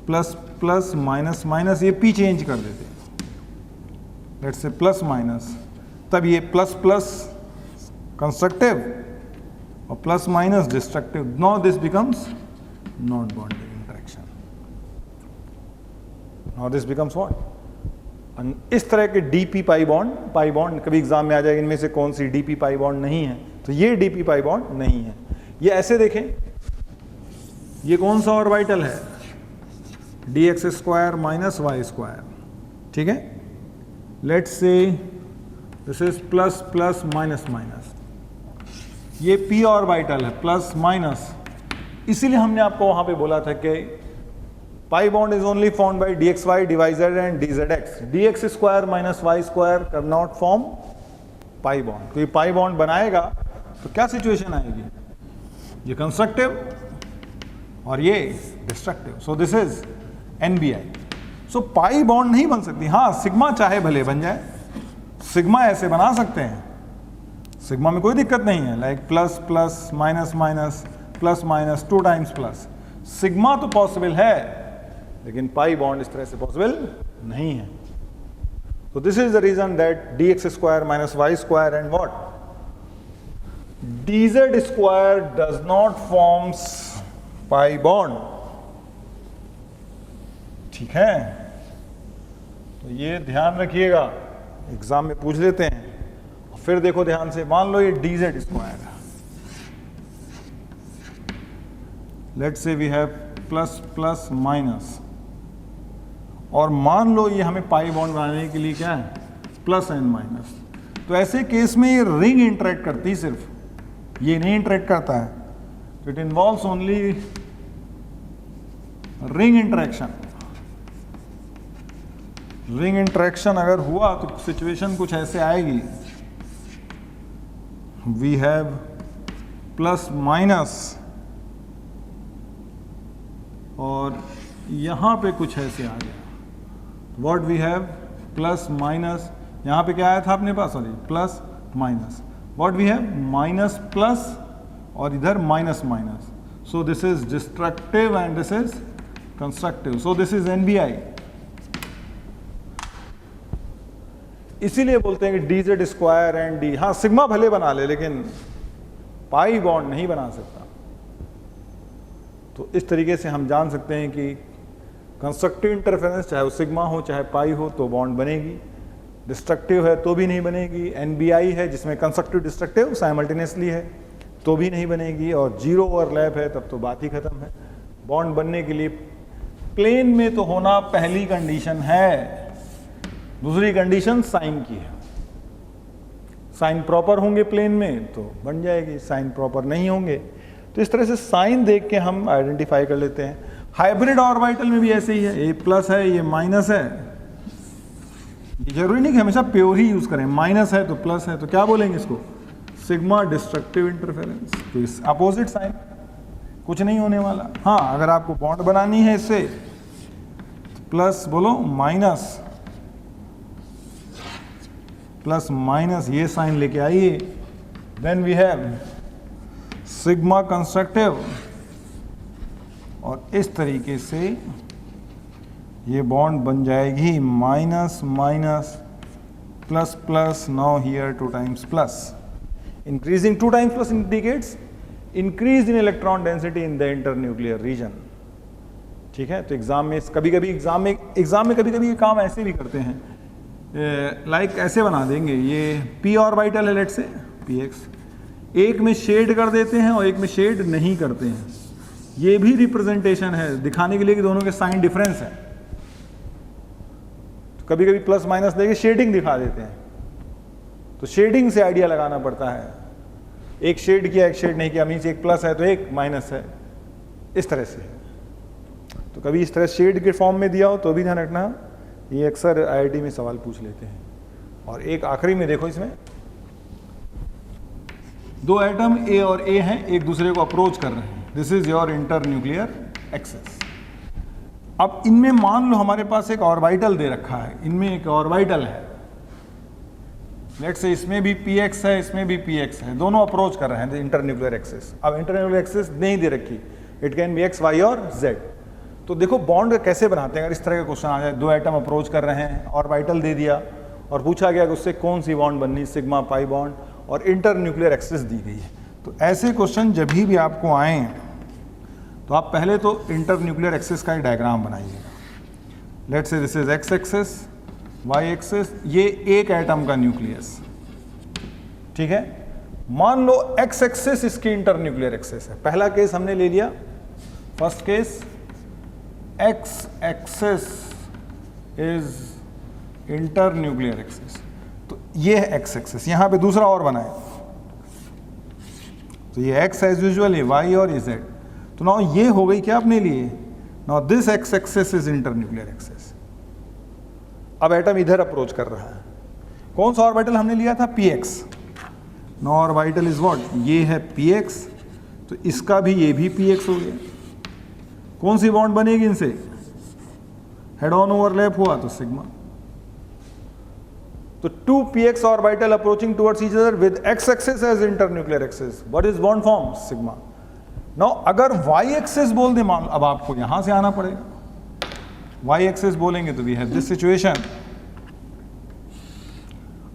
प्लस प्लस माइनस माइनस, ये पी चेंज कर देते, लेट्स से प्लस माइनस, तब ये प्लस प्लस कंस्ट्रक्टिव और plus minus destructive, now this becomes non bonding interaction, now this becomes what, इस तरह के डीपी पाई बॉन्ड कभी एग्जाम में आ जाएगा, इनमें से कौन सी डीपी पाई बॉन्ड नहीं है, तो ये डीपी पाई बॉन्ड नहीं है। ये ऐसे देखें, ये कौन सा ऑर्बिटल है, D x square minus Y square, ठीक है, let's say this is plus plus minus minus, ये पी ऑर्बिटल है प्लस माइनस, इसीलिए हमने आपको वहां पे बोला था कि pi bond is only formed by D x Y डिवाइजेड and D Z X, D x square minus Y square can not form pi bond, तो ये पाई बॉन्ड बनाएगा तो क्या सिचुएशन आएगी, ये कंस्ट्रक्टिव और ये destructive, so this is NBI. So pi bond नहीं बन सकती, हाँ सिग्मा चाहे भले बन जाए, सिग्मा ऐसे बना सकते हैं, सिग्मा में कोई दिक्कत नहीं है, like plus plus minus minus plus minus 2 times plus, sigma तो पॉसिबल है, लेकिन पाई बॉन्ड इस तरह से पॉसिबल नहीं है। तो this is the reason that d x square minus Y square and what d Z square does not forms pi bond, ठीक है, तो ये ध्यान रखिएगा, एग्जाम में पूछ लेते हैं। फिर देखो ध्यान से, मान लो ये डी जेड स्क्वायर है, let's say we have plus plus minus, और मान लो ये हमें पाई बॉन्ड बनाने के लिए क्या है, प्लस एंड माइनस, तो ऐसे केस में ये रिंग इंटरेक्ट करती है, सिर्फ ये नहीं इंटरेक्ट करता है, तो it involves only ring interaction. Ring interaction अगर हुआ तो सिचुएशन कुछ ऐसे आएगी, वी हैव प्लस माइनस और यहां पे कुछ ऐसे आ गया, what we have plus minus, यहां पे क्या आया था अपने पास, sorry plus minus, what we have minus plus और इधर minus minus, so this is destructive and this is constructive, so this is NBI. इसीलिए बोलते हैं कि D Z square and D, हाँ सिग्मा भले बना ले लेकिन पाई बॉन्ड नहीं बना सकता। तो इस तरीके से हम जान सकते हैं कि कंस्ट्रक्टिव इंटरफेरेंस चाहे वो सिग्मा हो चाहे पाई हो तो बॉन्ड बनेगी, डिस्ट्रक्टिव है तो भी नहीं बनेगी, NBI है जिसमें कंस्ट्रक्टिव डिस्ट्रक्टिव साइमल्टेनियसली है तो भी नहीं बनेगी, और जीरो ओवरलैप है तब तो बात ही खत्म है। बॉन्ड बनने के लिए प्लेन में तो होना पहली कंडीशन है, दूसरी कंडीशन साइन की है। साइन प्रॉपर होंगे प्लेन में तो बन जाएगी, साइन प्रॉपर नहीं होंगे तो इस तरह से साइन देख के हम आइडेंटिफाई कर लेते हैं। हाइब्रिड ऑर्बिटल में भी ऐसे ही है, ये प्लस है ये माइनस है, ये जरूरी नहीं कि हमेशा प्योर ही यूज करें, माइनस है तो प्लस है तो क्या बोलेंगे इसको, सिग्मा डिस्ट्रक्टिव इंटरफेरेंस, तो इस अपोजिट साइन कुछ नहीं होने वाला। हाँ अगर आपको बॉन्ड बनानी है इससे प्लस बोलो माइनस, प्लस माइनस ये साइन लेके आइए, then we have sigma constructive, और इस तरीके से ये बॉन्ड बन जाएगी minus minus plus plus, now here 2 times plus, increasing 2 times plus indicates increase in electron density in the internuclear region. ठीक है, तो एग्जाम में कभी कभी कभी कभी ये काम ऐसे भी करते हैं, लाइक ऐसे बना देंगे, ये p ऑर्बिटल है लेट से px, एक में शेड कर देते हैं और एक में शेड नहीं करते हैं, ये भी रिप्रेजेंटेशन है दिखाने के लिए कि दोनों के साइन डिफरेंस है। तो कभी कभी प्लस माइनस देके शेडिंग दिखा देते हैं, तो शेडिंग से आइडिया लगाना पड़ता है, एक शेड किया एक शेड नहीं किया, मीन्स एक प्लस है तो एक माइनस है, इस तरह से। तो कभी इस तरह शेड के फॉर्म में दिया हो तो भी ध्यान रखना, ये अक्सर IIT में सवाल पूछ लेते हैं। और एक आखिरी में देखो, इसमें 2 एटम A और A हैं, एक दूसरे को अप्रोच कर रहे हैं, this is your inter nuclear axis. अब इनमें मान लो हमारे पास एक ऑर्बिटल दे रखा है, इनमें एक ऑर्बिटल है, लेट्स से इसमें भी px है इसमें भी px है, दोनों अप्रोच कर रहे हैं इंटर न्यूक्लियर एक्सेस। अब इंटर न्यूक्लियर एक्सेस नहीं दे रखी, it can be x, y और z। तो देखो बॉन्ड कैसे बनाते हैं, अगर इस तरह का क्वेश्चन आ जाए, 2 एटम अप्रोच कर रहे हैं, ऑर्बिटल दे दिया और पूछा गया कि उससे कौन सी बॉन्ड बननी, सिग्मा पाई बॉन्ड, और इंटर न्यूक्लियर एक्सेस दी गई है। तो ऐसे क्वेश्चन जब भी आपको आए तो आप पहले तो इंटर न्यूक्लियर एक्सेस का एक डायग्राम बनाइएगा। Let's say this is x axis, y axis, ये एक एटम का न्यूक्लियस, ठीक है। मान लो x एक्सेस इसकी इंटर न्यूक्लियर एक्सेस है, पहला केस हमने ले लिया, first case x axis is inter nuclear axis, तो ये है x एक्सेस, यहां पे दूसरा और बनाए, तो ये x एज यूजुअल, ये y और ये z। तो नाउ ये हो गई क्या अपने लिए, now this x axis is inter nuclear axis. अब एटम इधर अप्रोच कर रहा है, कौन सा ऑर्बिटल हमने लिया था, px, now orbital is what, ये है px, तो इसका भी ये भी px हो गया। कौन सी बॉन्ड बनेगी इनसे, हेड ऑन ओवरलैप हुआ तो सिग्मा। तो 2 px orbital approaching towards each other with x axis as internuclear axis, what is bond form, sigma. Now अगर y एक्सिस बोल दे, मान अब आपको यहां से आना पड़ेगा, y एक्सिस बोलेंगे तो वी हैव दिस सिचुएशन।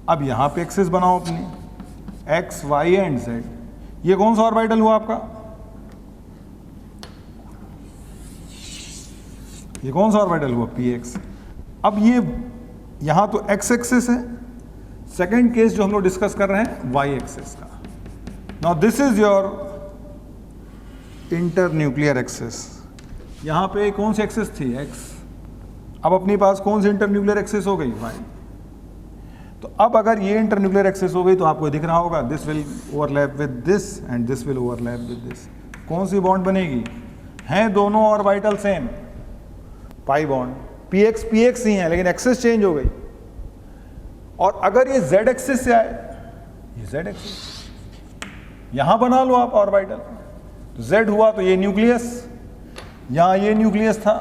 अब यहां पे एक्सिस बनाओ अपनी, x, y एंड z। ये कौन सा ऑर्बिटल हुआ आपका, ये कौन सा ऑर्बिटल हुआ, px। अब ये यहां तो x एक्सिस है, सेकेंड केस जो हम लोग डिस्कस कर रहे हैं y एक्सिस का। Now this is your inter nuclear axis, यहां पे कौन सी एक्सिस थी, x, अब अपने पास कौन सी इंटर न्यूक्लियर एक्सिस हो गई, y। तो अब अगर ये इंटर न्यूक्लियर एक्सिस हो गई तो आपको दिख रहा होगा, this will overlap with this and this will overlap with this. कौन सी बॉन्ड बनेगी, हैं दोनों orbital same, pi bond, px px ही है लेकिन एक्सिस चेंज हो गई। और अगर ये z एक्सिस से आए, ये z एक्सिस, यहां बना लो आप ऑर्बिटल, तो z हुआ तो ये न्यूक्लियस, यहां ये न्यूक्लियस था,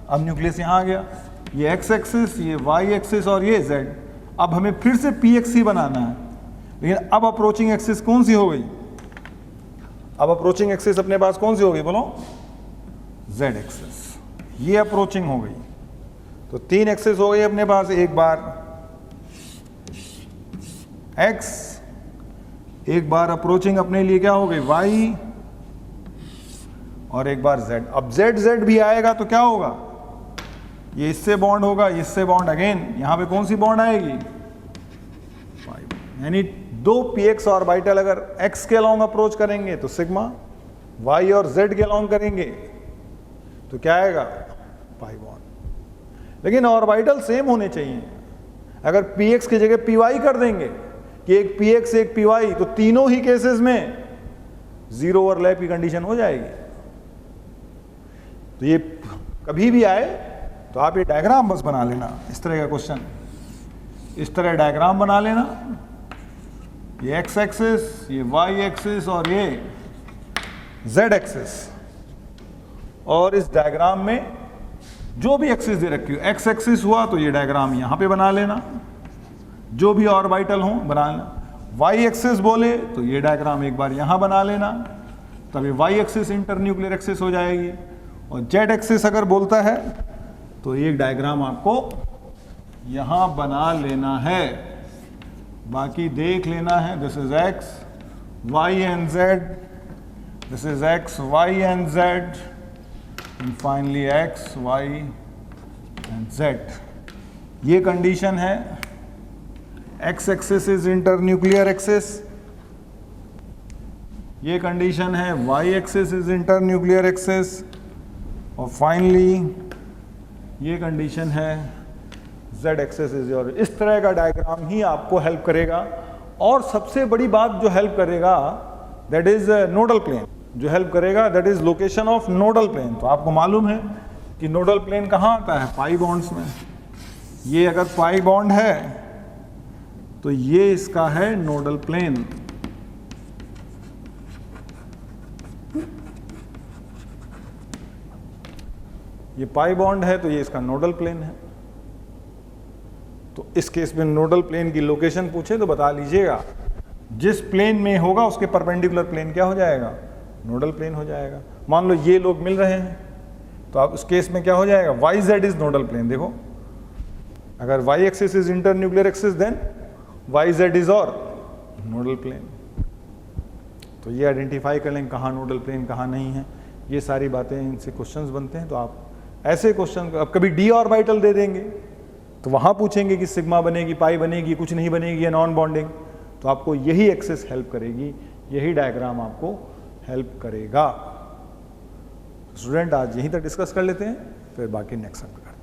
अब न्यूक्लियस यहां आ गया, ये x एक्सिस, ये y एक्सिस और ये z। अब हमें फिर से px ही बनाना है, लेकिन अब अप्रोचिंग एक्सिस कौन सी हो गई, अब अप्रोचिंग एक्सिस अपने पास कौन सी हो गई, बोलो, z एक्सिस, ये अप्रोचिंग हो गई। तो 3 एक्सिस हो गई अपने पास, एक बार x, एक बार अप्रोचिंग अपने लिए क्या हो गई, y, और एक बार z। अब z भी आएगा तो क्या होगा, ये इससे बॉन्ड होगा, इससे बॉन्ड, अगेन यहां पे कौन सी बॉन्ड आएगी, यानी दो px ऑर्बिटल अगर x के अलोंग अप्रोच करेंगे तो सिग्मा, y और z के अलोंग करेंगे तो क्या आएगा, पाई बॉन्ड। लेकिन ऑर्बिटल सेम होने चाहिए। अगर px की जगह py कर देंगे कि एक px एक py, तो तीनों ही केसेस में जीरो ओवरलैप की कंडीशन हो जाएगी। तो ये कभी भी आए तो आप ये डायग्राम बस बना लेना, इस तरह का क्वेश्चन, इस तरह डायग्राम बना लेना, ये x एक्सिस, ये y एक्सिस और ये z एक्सिस, और इस डायग्राम में जो भी एक्सिस दे रखी हो, x एक्सिस हुआ तो ये डायग्राम यहां पे बना लेना, जो भी ऑर्बिटल हो बना लेना। y एक्सिस बोले तो ये डायग्राम एक बार यहां बना लेना, तब ये y एक्सिस इंटरन्यूक्लियर एक्सिस हो जाएगी। और z एक्सिस अगर बोलता है तो एक डायग्राम आपको यहां बना लेना है, बाकी देख लेना है। This is x, y and z, this is x, y and z, and finally x, y and z। ये कंडीशन है। x axis is internuclear axis, ये कंडीशन है y axis is internuclear axis, और फाइनली ये condition है z axis is your. इस तरह का डायग्राम ही आपको हेल्प करेगा। और सबसे बड़ी बात जो हेल्प करेगा दैट इज नोडल प्लेन, जो हेल्प करेगा that is location of nodal plane. तो आपको मालूम है कि नोडल प्लेन कहाँ आता है, पाई बॉन्ड्स में। ये अगर पाई बॉन्ड है तो ये इसका है नोडल प्लेन। ये पाई बॉन्ड है तो ये इसका नोडल प्लेन है। तो इस केस में नोडल प्लेन की लोकेशन पूछे तो बता लीजिएगा, जिस प्लेन में होगा उसके परपेंडिकुलर प्लेन क्या हो जाएगा, नोडल प्लेन हो जाएगा। मान लो ये लोग मिल रहे हैं तो आप उस केस में क्या हो जाएगा, y z is nodal plane. देखो अगर y axis is internuclear axis then y z is और नोडल प्लेन। तो ये आइडेंटिफाई कर लें कहाँ नोडल प्लेन कहाँ नहीं है। ये सारी बातें इनसे क्वेश्चंस बनते हैं। तो आप ऐसे क्वेश्चन, अब कभी डी ऑर्बिटल दे देंगे तो वहां पूछेंगे कि सिग्मा बनेगी, पाई बनेगी, कुछ नहीं बनेगी या नॉन बॉन्डिंग, तो आपको यही एक्सिस हेल्प करेगी, यही डायग्राम आपको हेल्प करेगा। स्टूडेंट आज यहीं तक डिस्कस कर लेते हैं, फिर बाकी नेक्स्ट समय